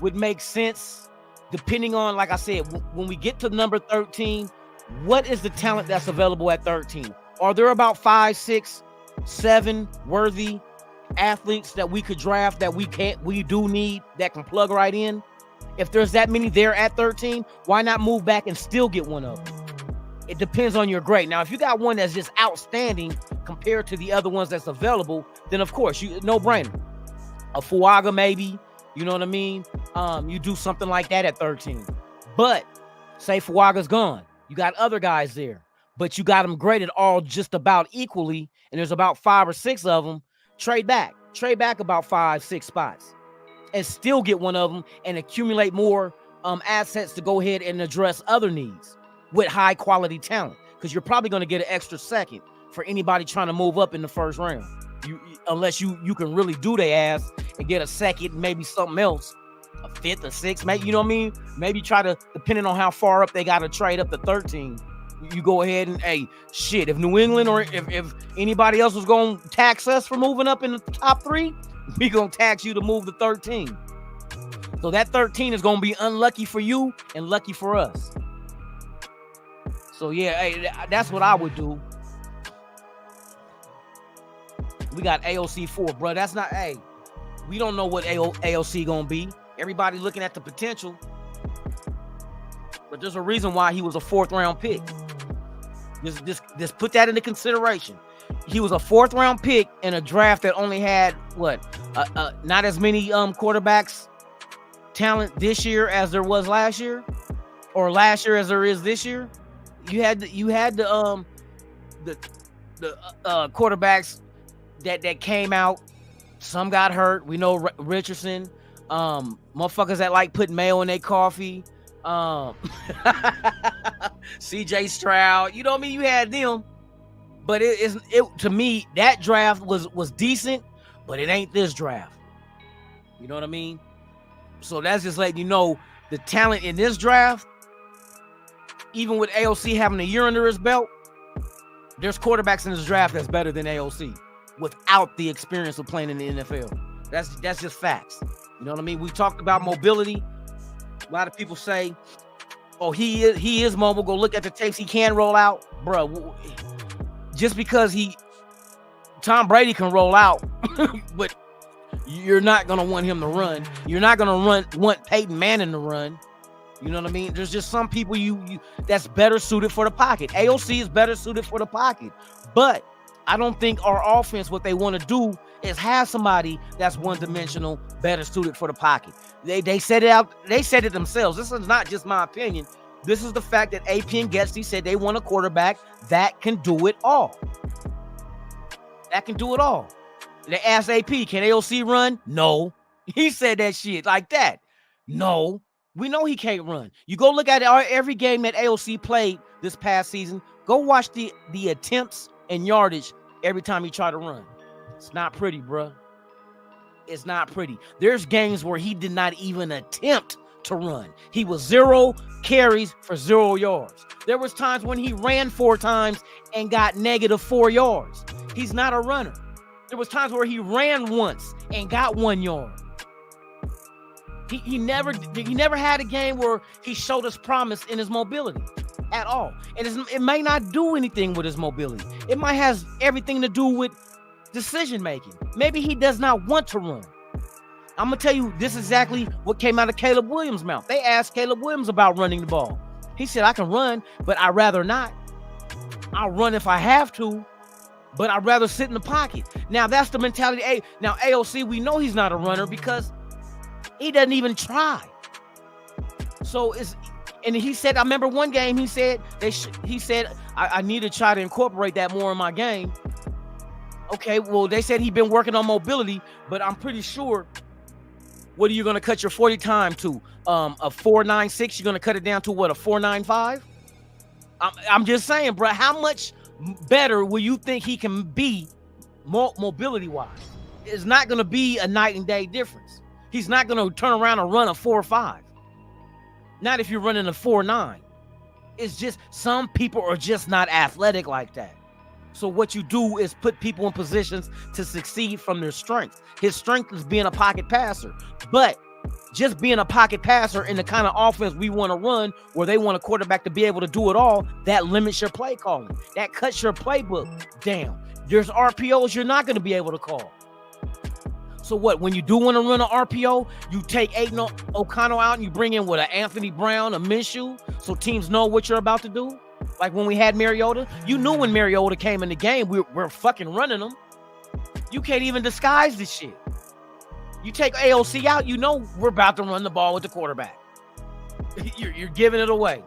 would make sense depending on, like I said, when we get to number 13, what is the talent that's available at 13? Are there about 5, 6, 7 worthy athletes that we could draft that we do need that can plug right in? If there's that many there at 13, why not move back and still get one of them? It depends on your grade. Now, if you got one that's just outstanding compared to the other ones that's available, then of course, no brainer. A Fuaga maybe, you know what I mean? You do something like that at 13. But say Fuaga's gone. You got other guys there, but you got them graded all just about equally, and there's about 5 or 6 of them. Trade back about 5, 6 spots and still get one of them and accumulate more assets to go ahead and address other needs with high quality talent, because you're probably going to get an extra second for anybody trying to move up in the first round. Unless you can really do their ass and get a second, maybe something else, a 5th or 6th, maybe, you know what I mean? Maybe try to, depending on how far up they got to trade up to 13, you go ahead and, hey, shit, if New England or if anybody else was going to tax us for moving up in the top 3, we going to tax you to move to 13. So that 13 is going to be unlucky for you and lucky for us. So yeah, hey, that's what I would do. We got AOC 4, bro. That's not, hey, we don't know what AOC gonna be. Everybody looking at the potential, but there's a reason why he was a 4th round pick. Just put that into consideration. He was a 4th round pick in a draft that only had not as many quarterbacks talent this year as there was last year, or last year as there is this year. You had the quarterbacks that came out. Some got hurt. We know Richardson. Motherfuckers that like putting mayo in their coffee. CJ Stroud. You know what I mean? You had them. But it to me, that draft was decent, but it ain't this draft. You know what I mean? So that's just letting you know the talent in this draft. Even with AOC having a year under his belt, there's quarterbacks in this draft that's better than AOC without the experience of playing in the NFL. That's just facts. You know what I mean? We talked about mobility. A lot of people say, oh, he is mobile. Go look at the tapes. He can roll out. Bro, just because Tom Brady can roll out, but you're not going to want him to run. You're not going to want Peyton Manning to run. You know what I mean? There's just some people you that's better suited for the pocket. AOC is better suited for the pocket. But I don't think our offense, what they want to do is have somebody that's one-dimensional, better suited for the pocket. They said it out. They said it themselves. This is not just my opinion. This is the fact that AP and Getsy said they want a quarterback that can do it all. That can do it all. They asked AP, can AOC run? No. He said that shit like that. No. We know he can't run. You go look at every game that AOC played this past season. Go watch the attempts and yardage every time he tried to run. It's not pretty, bruh. It's not pretty. There's games where he did not even attempt to run. He was 0 carries for 0 yards. There was times when he ran 4 times and got -4 yards. He's not a runner. There was times where he ran once and got 1 yard. He never had a game where he showed us promise in his mobility at all. And it may not do anything with his mobility. It might have everything to do with decision making. Maybe he does not want to run. I'm gonna tell you this is exactly what came out of Caleb Williams' mouth. They asked Caleb Williams about running the ball. He said, I can run, but I'd rather not. I'll run if I have to, but I'd rather sit in the pocket. Now that's the mentality. Now AOC, we know he's not a runner because he doesn't even try. So and he said, I remember one game he said I need to try to incorporate that more in my game. Okay, well, they said he'd been working on mobility, but I'm pretty sure, what are you going to cut your 40 time to? A 4.96? You're going to cut it down to what, a 4.95? I'm just saying, bro, how much better will you think he can be mobility-wise? It's not going to be a night and day difference. He's not going to turn around and run a 4.5. Not if you're running a 4.9. It's just some people are just not athletic like that. So what you do is put people in positions to succeed from their strengths. His strength is being a pocket passer. But just being a pocket passer in the kind of offense we want to run, where they want a quarterback to be able to do it all, that limits your play calling. That cuts your playbook down. There's RPOs you're not going to be able to call. So what, when you do want to run an RPO, you take Aiden O'Connell out and you bring in, what, an Anthony Brown, a Minshew, so teams know what you're about to do? Like when we had Mariota, you knew when Mariota came in the game, we're fucking running them. You can't even disguise this shit. You take AOC out, you know we're about to run the ball with the quarterback. You're giving it away.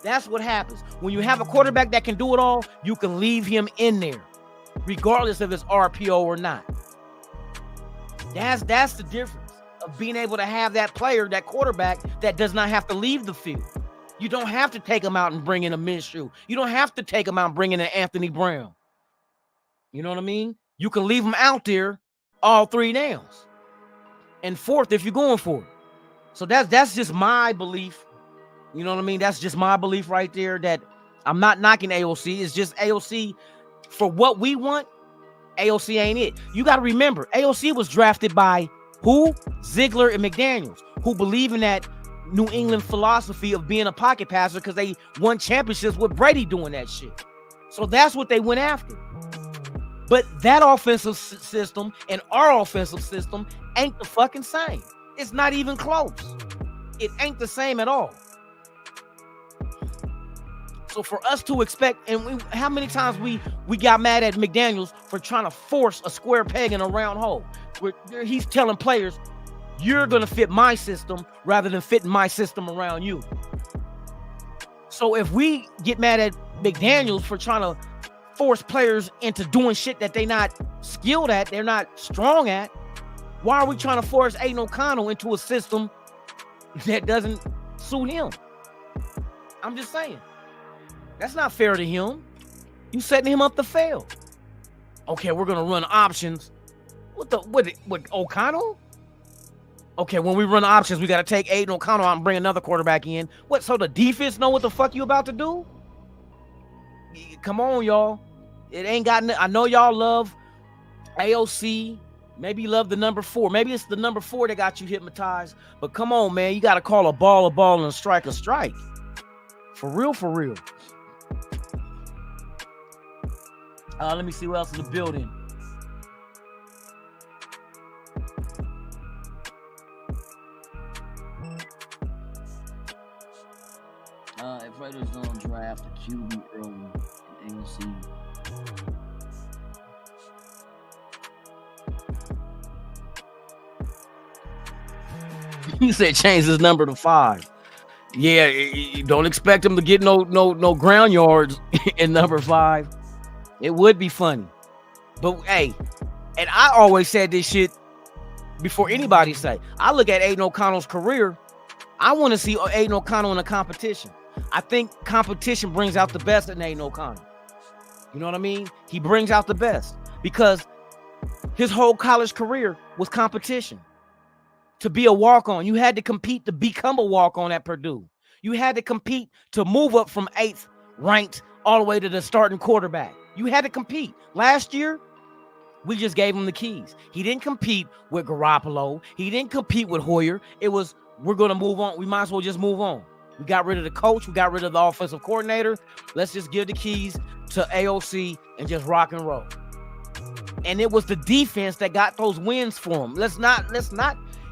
That's what happens. When you have a quarterback that can do it all, you can leave him in there, regardless if it's RPO or not. That's the difference of being able to have that player, that quarterback, that does not have to leave the field. You don't have to take him out and bring in a Minshew. You don't have to take him out and bring in an Anthony Brown. You know what I mean? You can leave him out there all 3 downs. And 4th if you're going for it. So that's just my belief. You know what I mean? That's just my belief right there, that I'm not knocking AOC. It's just AOC, for what we want, AOC ain't it. You got to remember, AOC was drafted by who? Ziegler and McDaniels, who believe in that New England philosophy of being a pocket passer because they won championships with Brady doing that shit. So that's what they went after. But that offensive system and our offensive system ain't the fucking same. It's not even close. It ain't the same at all. So for us to expect, and how many times we got mad at McDaniels for trying to force a square peg in a round hole, where he's telling players, you're going to fit my system rather than fitting my system around you. So if we get mad at McDaniels for trying to force players into doing shit that they're not skilled at, they're not strong at, why are we trying to force Aiden O'Connell into a system that doesn't suit him? I'm just saying. That's not fair to him. You setting him up to fail. Okay, we're going to run options. What O'Connell? Okay, when we run options, we got to take Aiden O'Connell out and bring another quarterback in. What, so the defense know what the fuck you about to do? Come on, y'all. It ain't got, I know y'all love AOC. Maybe you love the number 4. Maybe it's the number 4 that got you hypnotized. But come on, man. You got to call a ball, and a strike. For real, for real. Let me see what else is in the building. If Raiders don't draft a QB early in AOC, he said change his number to 5. Yeah, don't expect him to get no ground yards in number 5. It would be funny. But hey, and I always said this shit before anybody say. I look at Aiden O'Connell's career. I want to see Aiden O'Connell in a competition. I think competition brings out the best in Aiden O'Connell. You know what I mean? He brings out the best because his whole college career was competition. To be a walk-on, you had to compete to become a walk-on at Purdue. You had to compete to move up from 8th ranked all the way to the starting quarterback. You had to compete. Last year, we just gave him the keys. He didn't compete with Garoppolo. He didn't compete with Hoyer. It was, we're going to move on. We might as well just move on. We got rid of the coach. We got rid of the offensive coordinator. Let's just give the keys to AOC and just rock and roll. And it was the defense that got those wins for him. Let's not.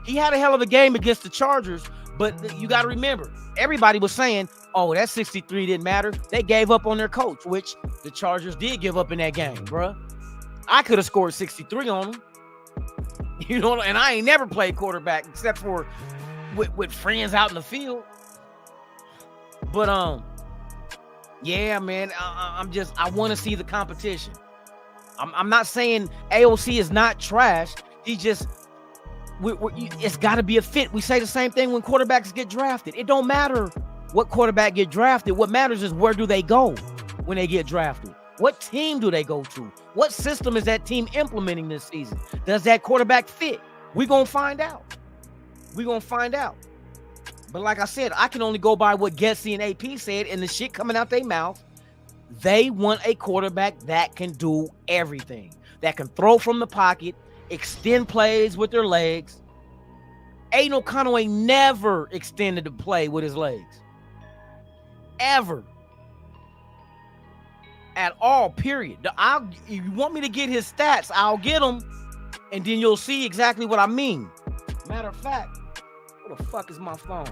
He had a hell of a game against the Chargers, but you got to remember, everybody was saying, oh, that 63 didn't matter. They gave up on their coach, which the Chargers did give up in that game, bruh. I could have scored 63 on them. You know, and I ain't never played quarterback except for with friends out in the field. But yeah, man, I want to see the competition. I'm not saying AOC is not trash. He just it's got to be a fit. We say the same thing when quarterbacks get drafted. It don't matter what quarterback get drafted. What matters is where do they go when they get drafted? What team do they go to? What system is that team implementing this season? Does that quarterback fit? We're going to find out. We're going to find out. But like I said, I can only go by what Getsy and AP said and the shit coming out their mouth. They want a quarterback that can do everything, that can throw from the pocket, extend plays with their legs. Aiden O'Connell ain't never extended the play with his legs. Ever. At all, period. If you want me to get his stats, I'll get them, and then you'll see exactly what I mean. Matter of fact, where the fuck is my phone?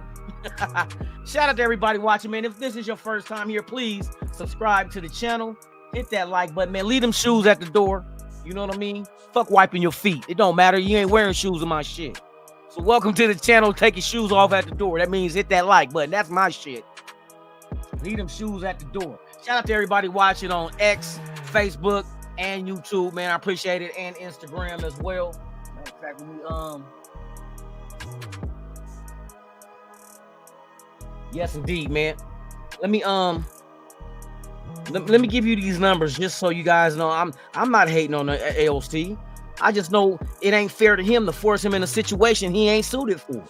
Shout out to everybody watching, man. If this is your first time here, please subscribe to the channel. Hit that like button, man. Leave them shoes at the door. You know what I mean? Fuck wiping your feet. It don't matter. You ain't wearing shoes in my shit. So welcome to the channel. Take your shoes off at the door. That means hit that like button. That's my shit. Leave them shoes at the door. Shout out to everybody watching on X, Facebook, and YouTube, man. I appreciate it. And Instagram as well. Matter of fact, yes, indeed, man. Let me give you these numbers just so you guys know I'm not hating on the AOC. I just know it ain't fair to him to force him in a situation he ain't suited for.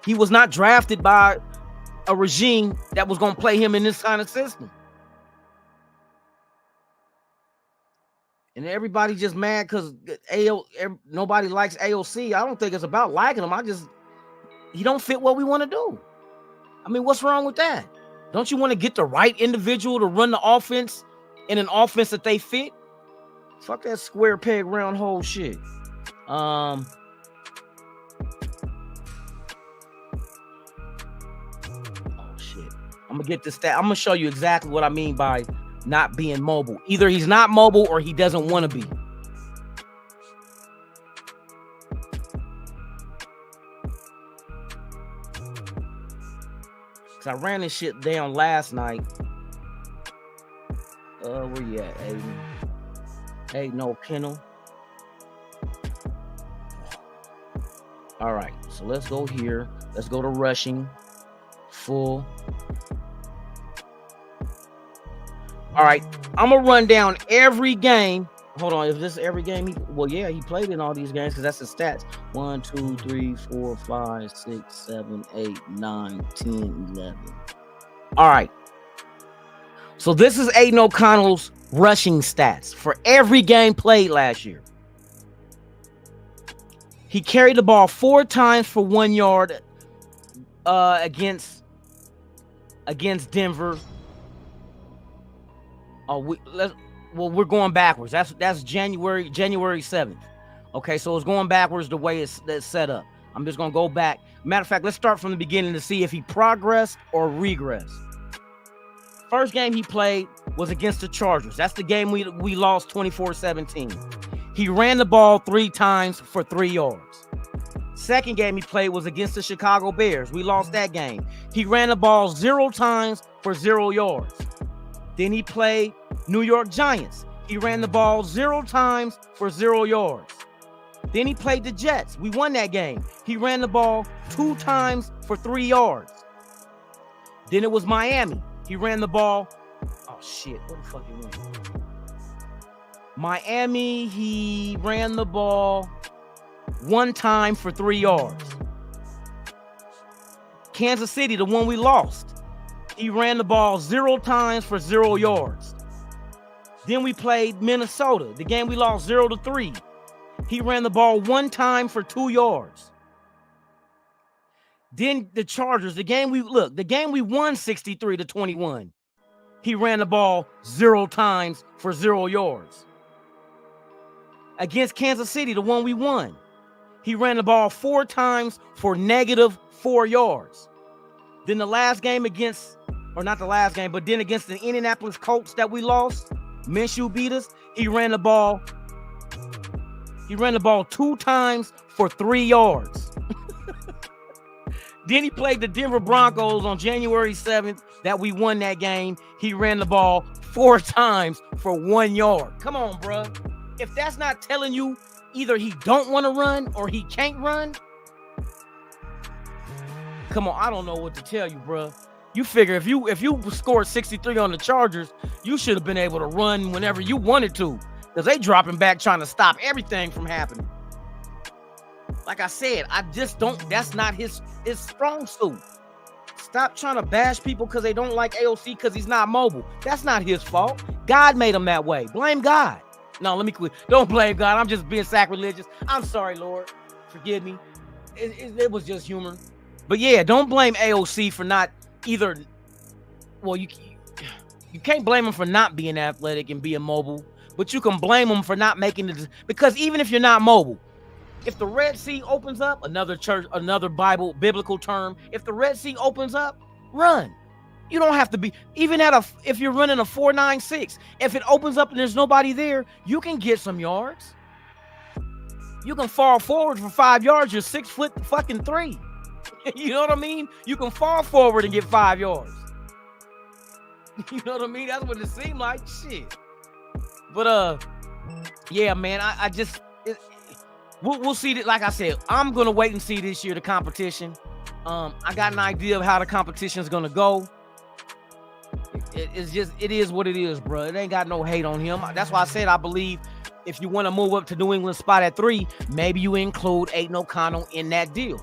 He was not drafted by a regime that was going to play him in this kind of system. And everybody just mad because nobody likes AOC. I don't think it's about liking him. He don't fit what we want to do. I mean, what's wrong with that? Don't you want to get the right individual to run the offense in an offense that they fit? Fuck that square peg round hole shit. Oh shit. I'm gonna get this stat. I'm gonna show you exactly what I mean by not being mobile. Either he's not mobile or he doesn't want to be. Cause I ran this shit down last night. Where you at, Aiden? Aiden O'Connell. All right, so let's go here. Let's go to rushing. Full. All right, I'm gonna run down every game. Hold on, is this every game? Well, yeah, he played in all these games because that's his stats. 1, 2, 3, 4, 5, 6, 7, 8, 9, 10, 11. All right. So this is Aiden O'Connell's rushing stats for every game played last year. He carried the ball 4 times for 1 yard against Denver. We're going backwards. That's January 7th. Okay, so it's going backwards the way it's set up. I'm just gonna go back. Matter of fact, let's start from the beginning to see if he progressed or regressed. First game he played was against the Chargers. That's the game we lost 24-17. He ran the ball 3 times for 3 yards. Second game he played was against the Chicago Bears. We lost that game. He ran the ball 0 times for 0 yards. Then he played New York Giants. He ran the ball 0 times for 0 yards. Then he played the Jets. We won that game. He ran the ball 2 times for 3 yards. Then it was Miami. He ran the ball. Oh, shit. What the fuck he went? Miami, he ran the ball 1 time for 3 yards. Kansas City, the one we lost, he ran the ball 0 times for 0 yards. Then we played Minnesota, the game we lost 0-3. He ran the ball 1 time for 2 yards. Then the Chargers, the game we won 63-21. He ran the ball 0 times for 0 yards. Against Kansas City, the one we won, he ran the ball 4 times for -4 yards. Then the last game against, or not the last game, but then against the Indianapolis Colts that we lost, Minshew beat us. He ran the ball 2 times for 3 yards. Then he played the Denver Broncos on January 7th that we won that game. He ran the ball 4 times for 1 yard. Come on, bro. If that's not telling you either he don't want to run or he can't run, come on, I don't know what to tell you, bro. You figure if you scored 63 on the Chargers, you should have been able to run whenever you wanted to, because they dropping back trying to stop everything from happening. Like I said, I just don't. That's not his strong suit. Stop trying to bash people because they don't like AOC because he's not mobile. That's not his fault. God made him that way. Blame God. No, let me quit. Don't blame God. I'm just being sacrilegious. I'm sorry, Lord. Forgive me. It was just humor. But yeah, don't blame AOC for not either. Well, you can't blame him for not being athletic and being mobile, but you can blame him for not making it. Because even if you're not mobile, if the Red Sea opens up, another biblical term, if the Red Sea opens up, run. You don't have to be, even if you're running a 4.96, if it opens up and there's nobody there, you can get some yards. You can fall forward for 5 yards. You're 6'3". You know what I mean? You can fall forward and get 5 yards. You know what I mean? That's what it seemed like. Shit. But yeah, man, I just we'll see that. Like I said, I'm gonna wait and see this year the competition. I got an idea of how the competition is gonna go. It is what it is, bro. It ain't got no hate on him. That's why I said I believe if you want to move up to New England spot at 3, maybe you include Aiden O'Connell in that deal.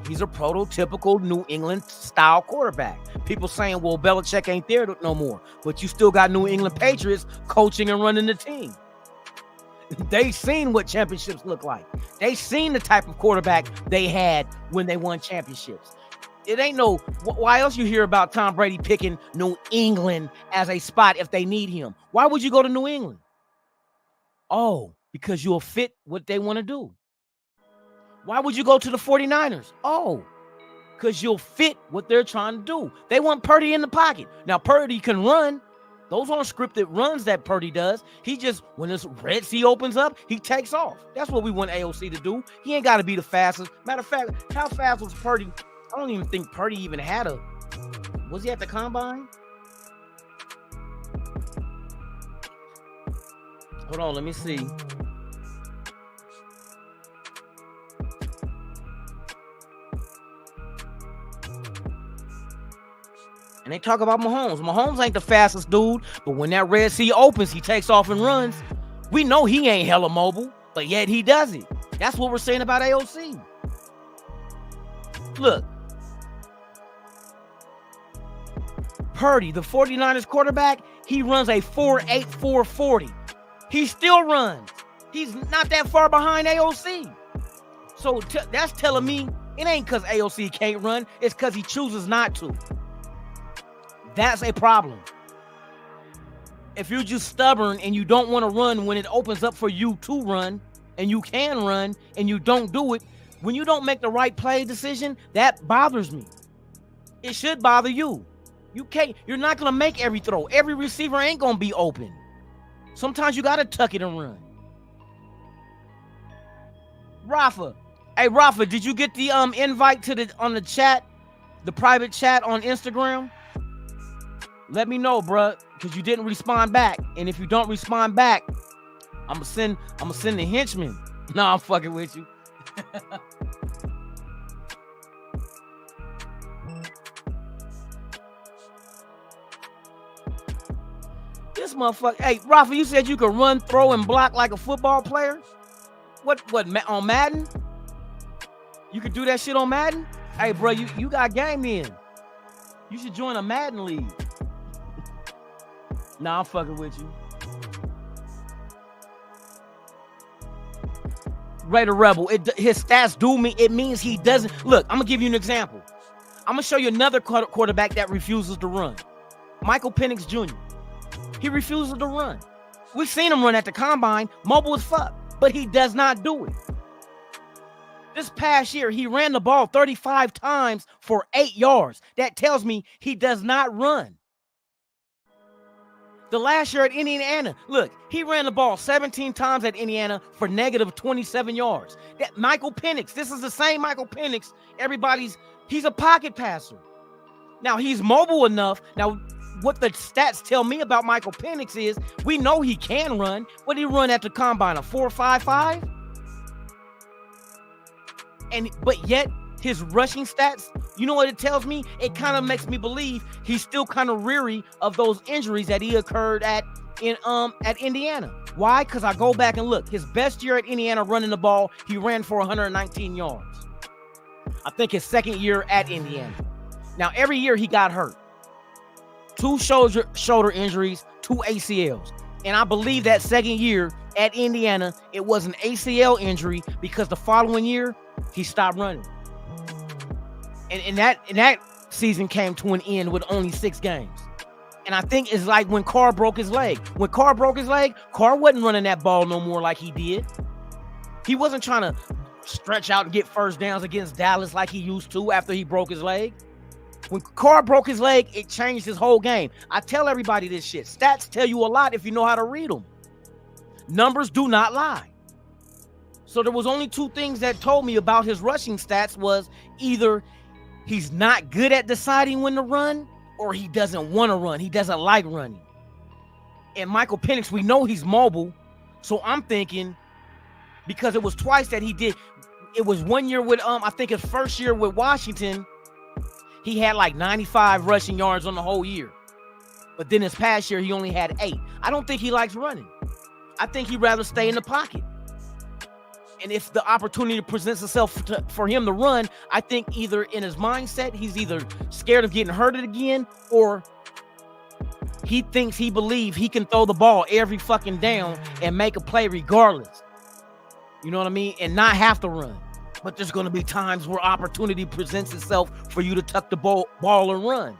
He's a prototypical New England style quarterback. People saying, well, Belichick ain't there no more, but you still got New England Patriots coaching and running the team. They seen what championships look like. They seen the type of quarterback they had when they won championships. It ain't no, why else you hear about Tom Brady picking New England as a spot if they need him? Why would you go to New England? Oh, because you'll fit what they want to do. Why would you go to the 49ers? Oh, because you'll fit what they're trying to do. They want Purdy in the pocket. Now, Purdy can run. Those aren't scripted runs that Purdy does. He just, when this Red Sea opens up, he takes off. That's what we want AOC to do. He ain't got to be the fastest. Matter of fact, how fast was Purdy? I don't even think Purdy even had was he at the combine? Hold on, let me see. And they talk about Mahomes. Mahomes ain't the fastest dude, but when that Red Sea opens, he takes off and runs. We know he ain't hella mobile, but yet he does it. That's what we're saying about AOC. Look. Purdy, the 49ers quarterback, he runs a 4.8 4.40. He still runs. He's not that far behind AOC. So that's telling me it ain't because AOC can't run. It's because he chooses not to. That's a problem. If you're just stubborn and you don't want to run when it opens up for you to run, and you can run, and you don't do it, when you don't make the right play decision, that bothers me. It should bother you. You're not going to make every throw. Every receiver ain't going to be open. Sometimes you got to tuck it and run. Rafa, Hey, Rafa, did you get the invite to the chat, the private chat on Instagram? Let me know, bruh, because you didn't respond back. And if you don't respond back, I'm gonna send the henchman. Nah, I'm fucking with you. This motherfucker. Hey, Rafa, you said you could run, throw, and block like a football player? What on Madden? You could do that shit on Madden? Hey, bro, you got game in. You should join a Madden league. Nah, I'm fucking with you. Raider Rebel, his stats do mean, it means he doesn't. Look, I'm gonna give you an example. I'm gonna show you another quarterback that refuses to run. Michael Penix Jr. He refuses to run. We've seen him run at the combine, mobile as fuck, but he does not do it. This past year, he ran the ball 35 times for 8 yards. That tells me he does not run. The last year at Indiana, look, he ran the ball 17 times at Indiana for negative 27 yards. That Michael Penix, this is the same Michael Penix. He's a pocket passer. Now, he's mobile enough. Now, what the stats tell me about Michael Penix is we know he can run. What did he run at the combine? A 4.55? But yet his rushing stats, you know what it tells me? It kind of makes me believe he's still kind of weary of those injuries that he occurred at Indiana. Why? Because I go back and look. His best year at Indiana running the ball, he ran for 119 yards. I think his second year at Indiana. Now, every year he got hurt. 2 shoulder injuries, 2 ACLs. And I believe that second year at Indiana, it was an ACL injury because the following year, he stopped running. And that season came to an end with only 6 games. And I think it's like when Carr broke his leg. When Carr broke his leg, Carr wasn't running that ball no more like he did. He wasn't trying to stretch out and get first downs against Dallas like he used to after he broke his leg. When Carr broke his leg, it changed his whole game. I tell everybody this shit. Stats tell you a lot if you know how to read them. Numbers do not lie. So there was only 2 things that told me about his rushing stats was either he's not good at deciding when to run or he doesn't want to run. He doesn't like running. And Michael Penix, we know he's mobile. So I'm thinking because it was twice that he did. It was 1 year with, I think his first year with Washington, he had like 95 rushing yards on the whole year. But then his past year, he only had 8. I don't think he likes running. I think he'd rather stay in the pocket. And if the opportunity presents itself for him to run, I think either in his mindset, he's either scared of getting hurt again, or he believes he can throw the ball every fucking down and make a play regardless. You know what I mean? And not have to run. But there's going to be times where opportunity presents itself for you to tuck the ball and run.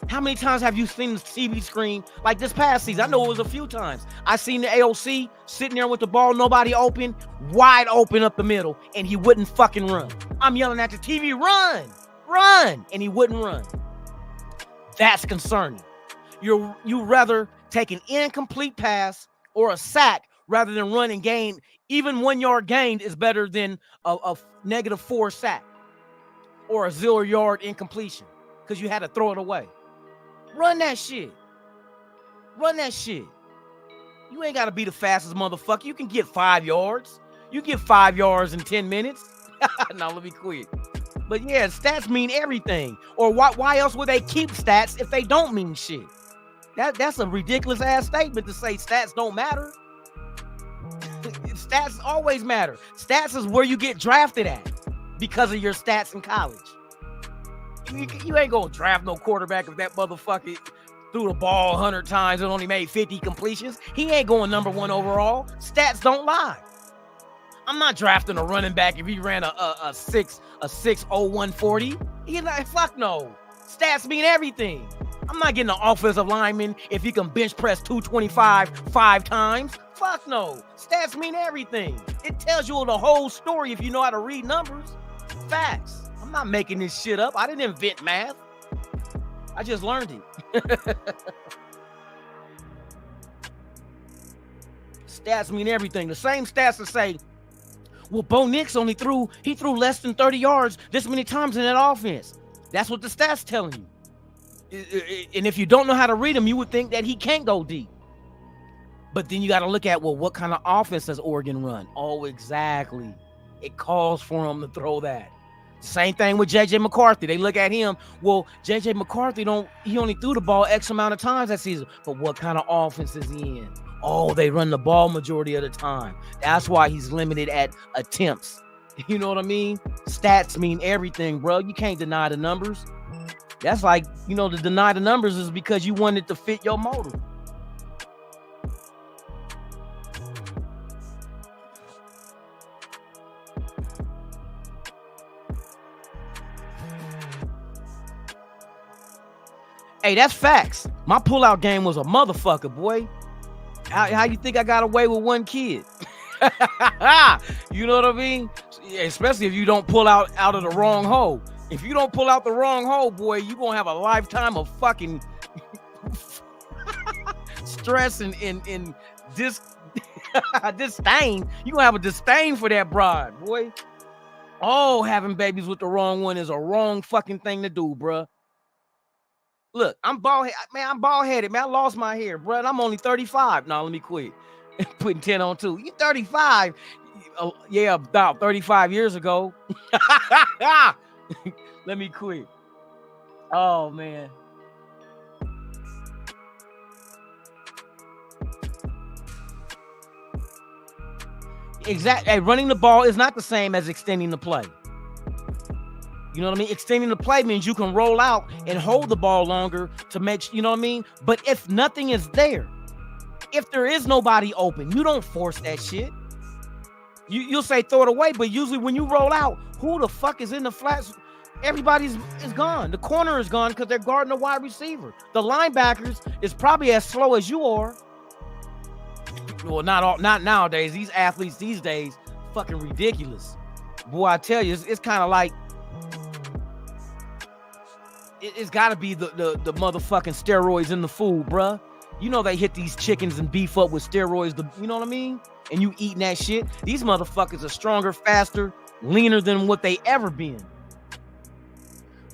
How many times have you seen the TV screen like this past season? I know it was a few times. I seen the AOC sitting there with the ball, nobody open, wide open up the middle, and he wouldn't fucking run. I'm yelling at the TV, run, and he wouldn't run. That's concerning. You rather take an incomplete pass or a sack rather than run and gain. Even 1 yard gained is better than a -4 sack or a 0 yard incompletion because you had to throw it away. Run that shit. Run that shit. You ain't got to be the fastest motherfucker. You can get 5 yards. You get 5 yards in 10 minutes. Now let me quit. But yeah, stats mean everything. Or why else would they keep stats if they don't mean shit? That's a ridiculous ass statement to say stats don't matter. Stats always matter. Stats is where you get drafted at because of your stats in college. You ain't gonna draft no quarterback if that motherfucker threw the ball 100 times and only made 50 completions. He ain't going #1 overall. Stats don't lie. I'm not drafting a running back if he ran a 6.0140. Fuck no. Stats mean everything. I'm not getting an offensive lineman if he can bench press 225 5 times. Fuck no. Stats mean everything. It tells you the whole story if you know how to read numbers. Facts. I'm not making this shit up. I didn't invent math. I just learned it. Stats mean everything. The same stats that say Well, Bo Nix threw less than 30 yards this many times in that offense. That's what the stats telling you. And if you don't know how to read them, you would think that he can't go deep. But then you got to look at, well, what kind of offense does Oregon run? Oh, exactly. It calls for him to throw that. Same thing with J.J. McCarthy. They look at him. Well, J.J. McCarthy he only threw the ball X amount of times that season. But what kind of offense is he in? Oh, they run the ball majority of the time. That's why he's limited at attempts. You know what I mean? Stats mean everything, bro. You can't deny the numbers. That's like, to deny the numbers is because you want it to fit your motive. Hey, that's facts. My pullout game was a motherfucker, boy. How you think I got away with one kid? You know what I mean? Especially if you don't pull out of the wrong hole. If you don't pull out the wrong hole, boy, you're going to have a lifetime of fucking stress and disdain. You're going to have a disdain for that bride, boy. Oh, having babies with the wrong one is a wrong fucking thing to do, bruh. Look, I'm bald-headed. Man, I'm bald-headed, man. I lost my hair, bro. I'm only 35. No, let me quit. Putting 10 on 2. You 35. Yeah, about 35 years ago. Let me quit. Oh, man. Exactly. Hey, running the ball is not the same as extending the play. You know what I mean? Extending the play means you can roll out and hold the ball longer to make, you know what I mean? But if nothing is there, if there is nobody open, you don't force that shit. You'll say throw it away, but usually when you roll out, who the fuck is in the flats? Everybody's is gone. The corner is gone because they're guarding a wide receiver. The linebackers is probably as slow as you are. Well, not nowadays. These athletes these days, fucking ridiculous. Boy, I tell you, it's kind of like, it's got to be the motherfucking steroids in the food, bruh. You know they hit these chickens and beef up with steroids, you know what I mean? And you eating that shit. These motherfuckers are stronger, faster, leaner than what they ever been.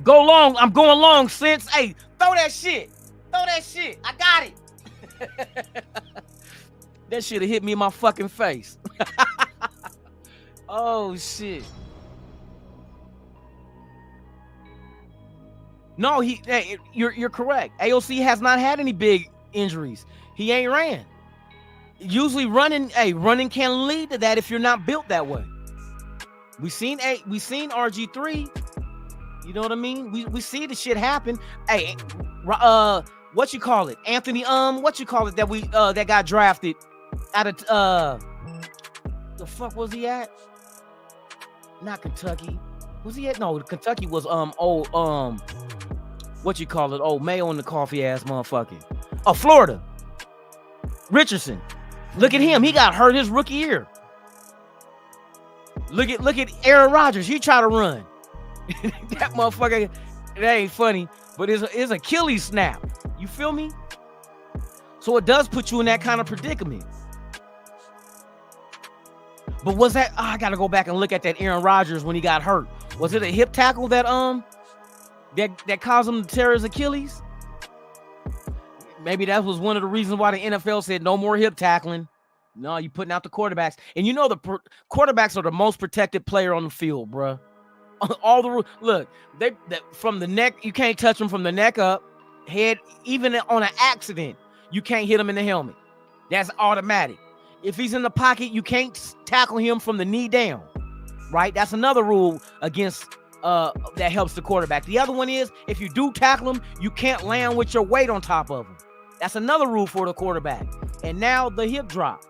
Go long. I'm going long, Sense. Hey, throw that shit. Throw that shit. I got it. That shit have hit me in my fucking face. Oh, shit. No, you're correct. AOC has not had any big injuries. He ain't ran. Usually running can lead to that if you're not built that way. We seen RG3. You know what I mean? We see the shit happen. Hey, what you call it? Anthony, what you call it that got drafted out of the fuck was he at? Not Kentucky. Was he at? No, Kentucky was what you call it? Oh, Mayo and the coffee ass motherfucker. Oh, Florida. Richardson. Look at him. He got hurt his rookie year. Look at Aaron Rodgers. He tried to run. That motherfucker, that ain't funny, but it's Achilles snap. You feel me? So it does put you in that kind of predicament. But was that, I got to go back and look at that Aaron Rodgers when he got hurt. Was it a hip tackle that caused him to tear his Achilles? Maybe that was one of the reasons why the NFL said no more hip tackling. No, you putting out the quarterbacks. And you know the quarterbacks are the most protected player on the field, bruh. All the look, they from the neck, you can't touch them from the neck up, head, even on an accident, you can't hit him in the helmet. That's automatic. If he's in the pocket, you can't tackle him from the knee down. Right? That's another rule against that helps the quarterback. The other one is if you do tackle him, you can't land with your weight on top of him. That's another rule for the quarterback. And now the hip drop.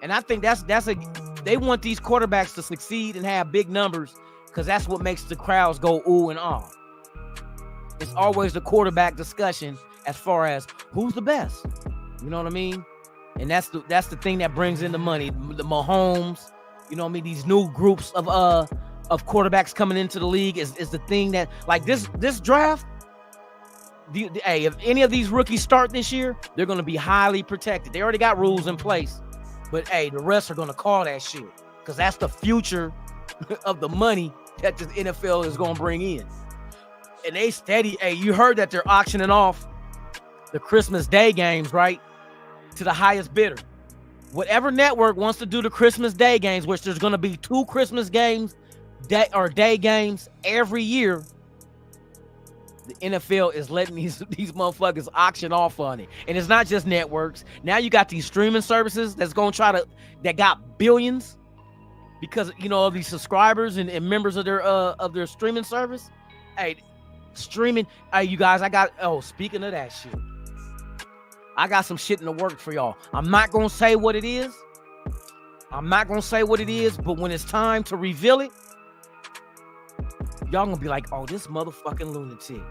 And I think they want these quarterbacks to succeed and have big numbers because that's what makes the crowds go ooh and ah. It's always the quarterback discussion as far as who's the best. You know what I mean? And that's the thing that brings in the money. The Mahomes, you know what I mean? These new groups of quarterbacks coming into the league is the thing that, like, this draft. Hey, if any of these rookies start this year, they're going to be highly protected. They already got rules in place, but hey, the rest are going to call that shit because that's the future of the money that the NFL is going to bring in. And they steady. Hey, you heard that they're auctioning off the Christmas Day games, right? To the highest bidder. Whatever network wants to do the Christmas Day games, which there's going to be 2 Christmas games day games every year, the NFL is letting these motherfuckers auction off on it. And it's not just networks. Now you got these streaming services that got billions because, you know, of these subscribers and members of their streaming service. Hey, streaming. Hey, you guys, speaking of that shit, I got some shit in the works for y'all. I'm not going to say what it is. But when it's time to reveal it, y'all gonna be like, oh, this motherfucking lunatic.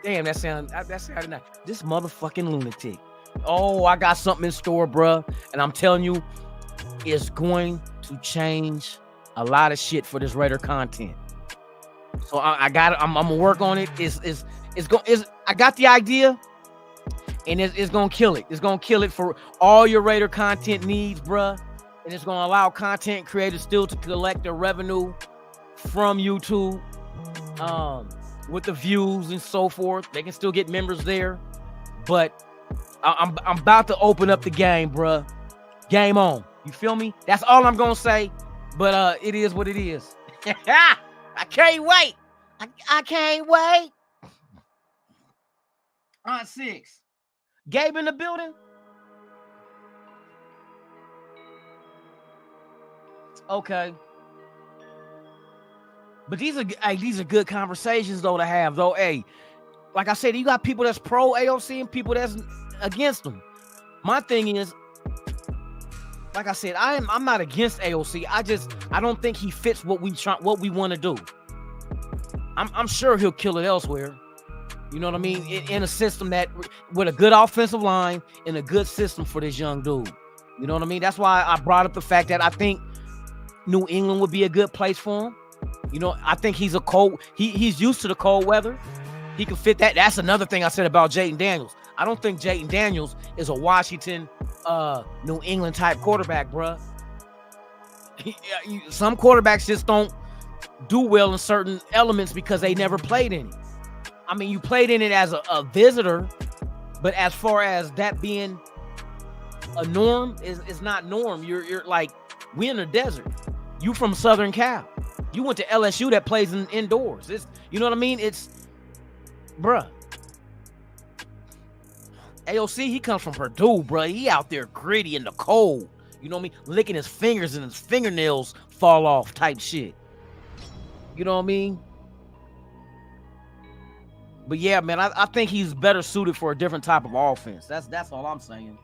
Damn, that sounded nice. This motherfucking lunatic. Oh, I got something in store, bruh. And I'm telling you, it's going to change a lot of shit for this Raider content. So I'm gonna work on it. I got the idea, and it's gonna kill it. It's gonna kill it for all your Raider content needs, bruh. And it's gonna allow content creators still to collect their revenue from YouTube, with the views and so forth. They can still get members there, but I'm about to open up the game, bruh. Game on. You feel me? That's all I'm gonna say. But it is what it is. I can't wait. I can't wait. On 6. Gabe in the building. Okay. But these are good conversations though to have though. Hey, like I said, you got people that's pro AOC and people that's against them. My thing is, like I said, I'm not against AOC. I don't think he fits what we want to do. I'm sure he'll kill it elsewhere. You know what I mean? In a system that with a good offensive line and a good system for this young dude. You know what I mean? That's why I brought up the fact that I think New England would be a good place for him. You know, I think he's he's used to the cold weather. He can fit that. That's another thing I said about Jayden Daniels. I don't think Jayden Daniels is a Washington, New England type quarterback, bruh. Some quarterbacks just don't do well in certain elements because they never played in it. I mean, you played in it as a visitor, but as far as that being a norm, is not norm. You're like, we in the desert. You from Southern Cal. You went to LSU that plays indoors. You know what I mean? Bruh. AOC, he comes from Purdue, bruh. He out there gritty in the cold. You know what I mean? Licking his fingers and his fingernails fall off type shit. You know what I mean? But yeah, man, I think he's better suited for a different type of offense. That's all I'm saying.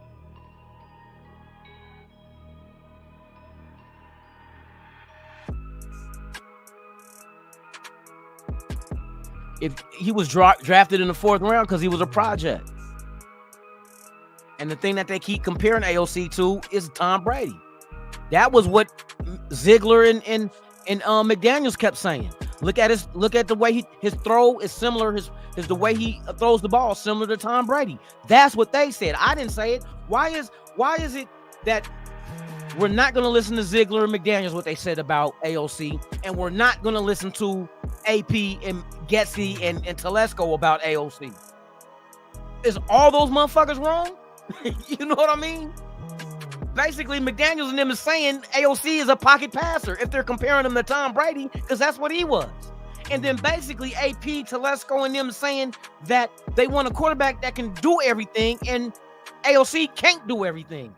If he was drafted in the 4th round because he was a project. And the thing that they keep comparing AOC to is Tom Brady. That was what Ziegler and McDaniels kept saying. Look at the way his throw is similar. His the way he throws the ball similar to Tom Brady. That's what they said. I didn't say it. Why is it that we're not going to listen to Ziegler and McDaniels, what they said about AOC, and we're not going to listen to AP and Getsy and Telesco about AOC? Is all those motherfuckers wrong? You know what I mean? Basically, McDaniels and them is saying AOC is a pocket passer if they're comparing him to Tom Brady, because that's what he was. And then basically AP, Telesco, and them saying that they want a quarterback that can do everything, and AOC can't do everything.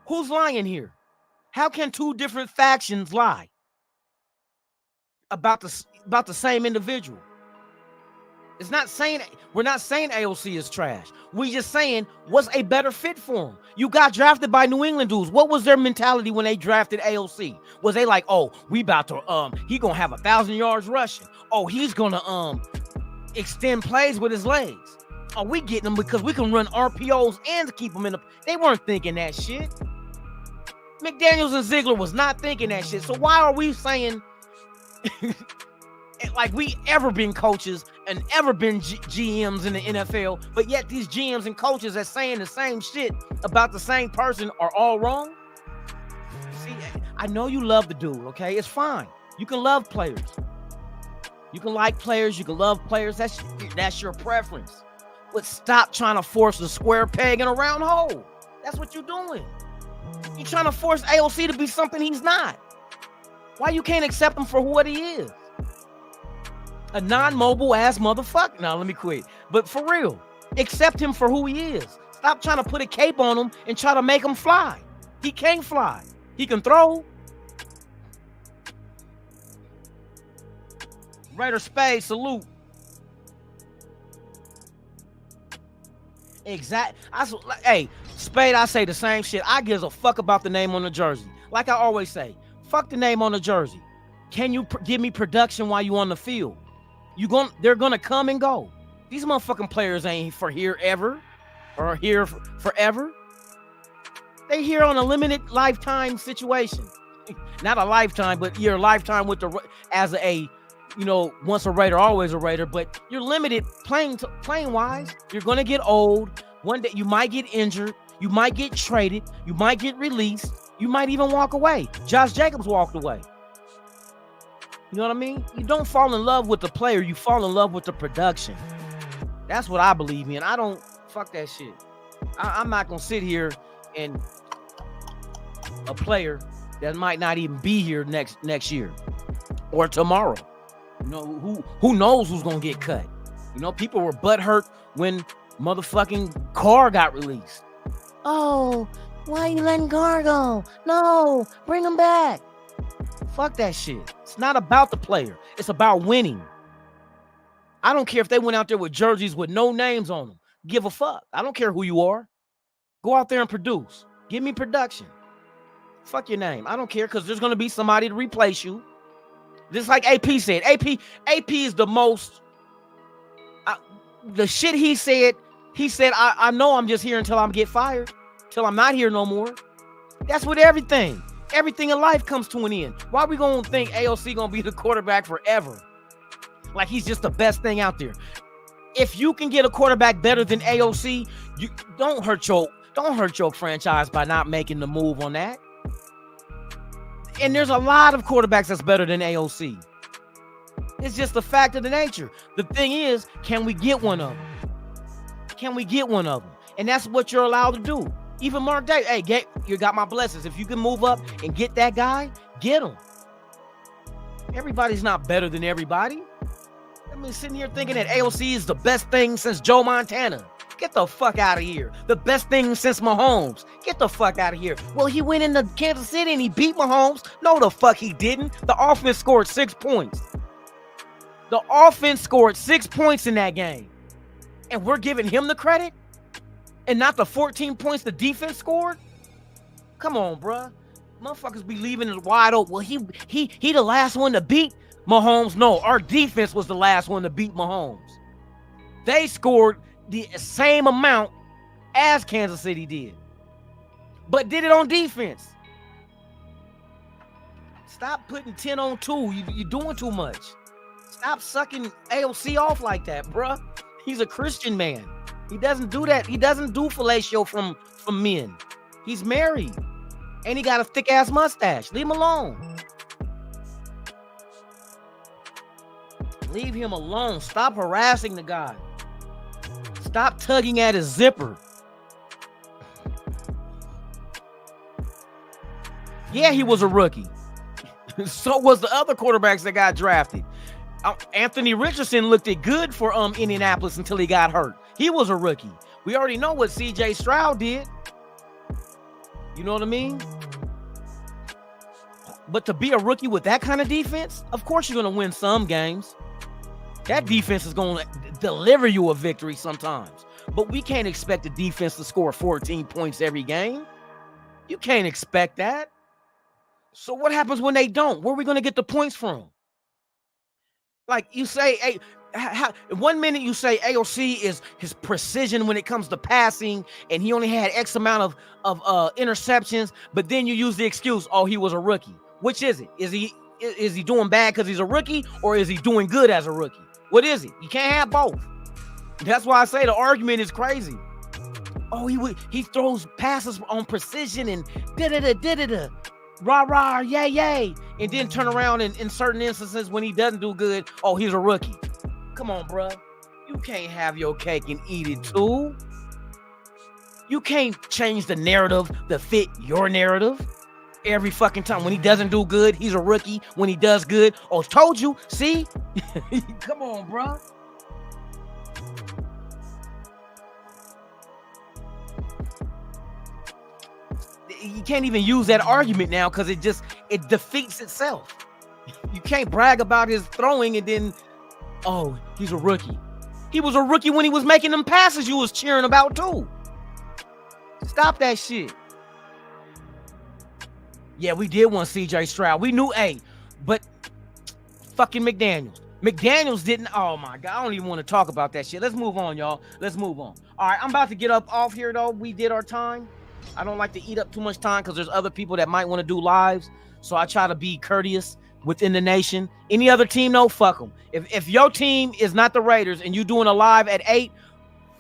Who's lying here? How can 2 different factions lie about the same individual? We're not saying AOC is trash. We're just saying what's a better fit for him. You got drafted by New England dudes. What was their mentality when they drafted AOC? Was they like, oh, we about to he gonna have 1,000 yards rushing. Oh, he's gonna extend plays with his legs. Oh, we getting him because we can run RPOs and keep him in the. They weren't thinking that shit. McDaniels and Ziegler was not thinking that shit. So why are we saying like we ever been coaches and ever been GMs in the NFL, but yet these GMs and coaches are saying the same shit about the same person are all wrong? See, I know you love the dude, okay? It's fine. You can love players. You can like players. You can love players. That's your preference. But stop trying to force a square peg in a round hole. That's what you're doing. You're trying to force AOC to be something he's not. Why you can't accept him for what he is? A non-mobile ass motherfucker. Now, let me quit. But for real, accept him for who he is. Stop trying to put a cape on him and try to make him fly. He can't fly. He can throw. Raider Spade, salute. Hey, Spade, I say the same shit. I gives a fuck about the name on the jersey. Like I always say, fuck the name on the jersey. Can you give me production while you on the field? They're gonna come and go. These motherfucking players ain't for here ever or here forever. They here on a limited lifetime situation. Not a lifetime, but your lifetime with once a Raider, always a Raider, but you're limited playing wise. You're going to get old. One day you might get injured. You might get traded. You might get released. You might even walk away. Josh Jacobs walked away. You know what I mean? You don't fall in love with the player. You fall in love with the production. That's what I believe in. I don't fuck that shit. I'm not going to sit here and a player that might not even be here next year or tomorrow. You know, who knows who's gonna get cut? You know, people were butthurt when motherfucking Carr got released. Oh, why are you letting Carr go? No, bring him back. Fuck that shit. It's not about the player. It's about winning. I don't care if they went out there with jerseys with no names on them. Give a fuck. I don't care who you are. Go out there and produce. Give me production. Fuck your name. I don't care, because there's gonna be somebody to replace you. Just like AP said. AP is the most, the shit he said, I know I'm just here until I get fired, till I'm not here no more. That's with everything. Everything in life comes to an end. Why are we going to think AOC going to be the quarterback forever? Like he's just the best thing out there. If you can get a quarterback better than AOC, you don't hurt your franchise by not making the move on that. And there's a lot of quarterbacks that's better than AOC. It's just the fact of the nature. The thing is, can we get one of them? Can we get one of them? And that's what you're allowed to do. Even Mark Davis, hey, you got my blessings. If you can move up and get that guy, get him. Everybody's not better than everybody. I mean, sitting here thinking that AOC is the best thing since Joe Montana. Get the fuck out of here. The best thing since Mahomes. Get the fuck out of here. Well, he went into Kansas City and he beat Mahomes. No, the fuck he didn't. The offense scored 6 points. The offense scored 6 points in that game. And we're giving him the credit? And not the 14 points the defense scored? Come on, bruh. Motherfuckers be leaving it wide open. Well, he the last one to beat Mahomes. No, our defense was the last one to beat Mahomes. They scored the same amount as Kansas City did, but did it on defense. Stop putting 10 on 2. You're doing too much. Stop sucking AOC off like that, bruh. He's a Christian man. He doesn't do that. He doesn't do fellatio from men. He's married, and he got a thick ass mustache. Leave him alone. Leave him alone. Stop harassing the guy. Stop tugging at his zipper. Yeah, he was a rookie. So was the other quarterbacks that got drafted. Anthony Richardson looked it good for Indianapolis until he got hurt. He was a rookie. We already know what CJ Stroud did. You know what I mean? But to be a rookie with that kind of defense, of course you're going to win some games. That defense is going to deliver you a victory sometimes. But we can't expect the defense to score 14 points every game. You can't expect that. So what happens when they don't? Where are we going to get the points from? Like you say, hey, 1 minute you say AOC is his precision when it comes to passing, and he only had X amount of interceptions, but then you use the excuse, oh, he was a rookie. Which is it? Is he doing bad because he's a rookie, or is he doing good as a rookie? What is it? You can't have both. That's why I say the argument is crazy. Oh, he throws passes on precision and da-da-da-da-da-da. rah rah, yay yay, and then turn around and in certain instances when he doesn't do good, oh, he's a rookie. Come on, bruh. You can't have your cake and eat it too. You can't change the narrative to fit your narrative every fucking time. When he doesn't do good, he's a rookie. When he does good, oh, told you. See? Come on, bruh. You can't even use that argument now because it defeats itself. You can't brag about his throwing and then, oh, he's a rookie. He was a rookie when he was making them passes you was cheering about too. Stop that shit. Yeah, we did want CJ Stroud. We knew, but fucking McDaniels. McDaniels didn't. Oh my God, I don't even want to talk about that shit. Let's move on, y'all. Let's move on. All right, I'm about to get up off here though. We did our time. I don't like to eat up too much time because there's other people that might want to do lives. So I try to be courteous within the nation. Any other team, no, fuck them. If your team is not the Raiders and you doing a live at 8,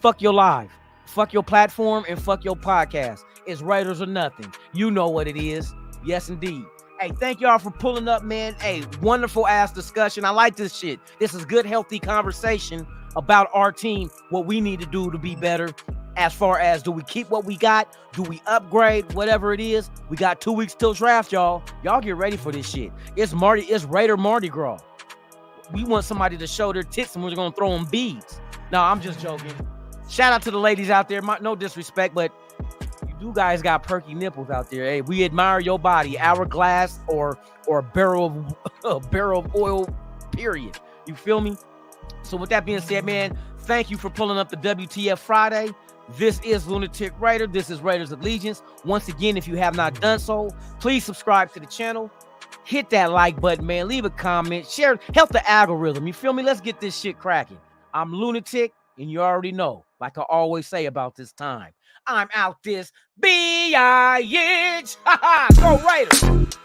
fuck your live. Fuck your platform and fuck your podcast. It's Raiders or nothing. You know what it is. Yes, indeed. Hey, thank y'all for pulling up, man. Hey, wonderful ass discussion. I like this shit. This is good, healthy conversation about our team, what we need to do to be better. As far as, do we keep what we got? Do we upgrade? Whatever it is, we got 2 weeks till draft, y'all. Y'all get ready for this shit. It's Raider Mardi Gras. We want somebody to show their tits and we're going to throw them beads. No, I'm just joking. Shout out to the ladies out there. No disrespect, but you guys got perky nipples out there. Hey, we admire your body, hourglass or a barrel of oil, period. You feel me? So with that being said, man, thank you for pulling up the WTF Friday. This is Lunatic Raider. This is Raiders Allegiance. Once again, if you have not done so, please subscribe to the channel. Hit that like button, man. Leave a comment. Share. Help the algorithm. You feel me? Let's get this shit cracking. I'm Lunatic, and you already know, like I always say about this time, I'm out this bitch. Go Raiders.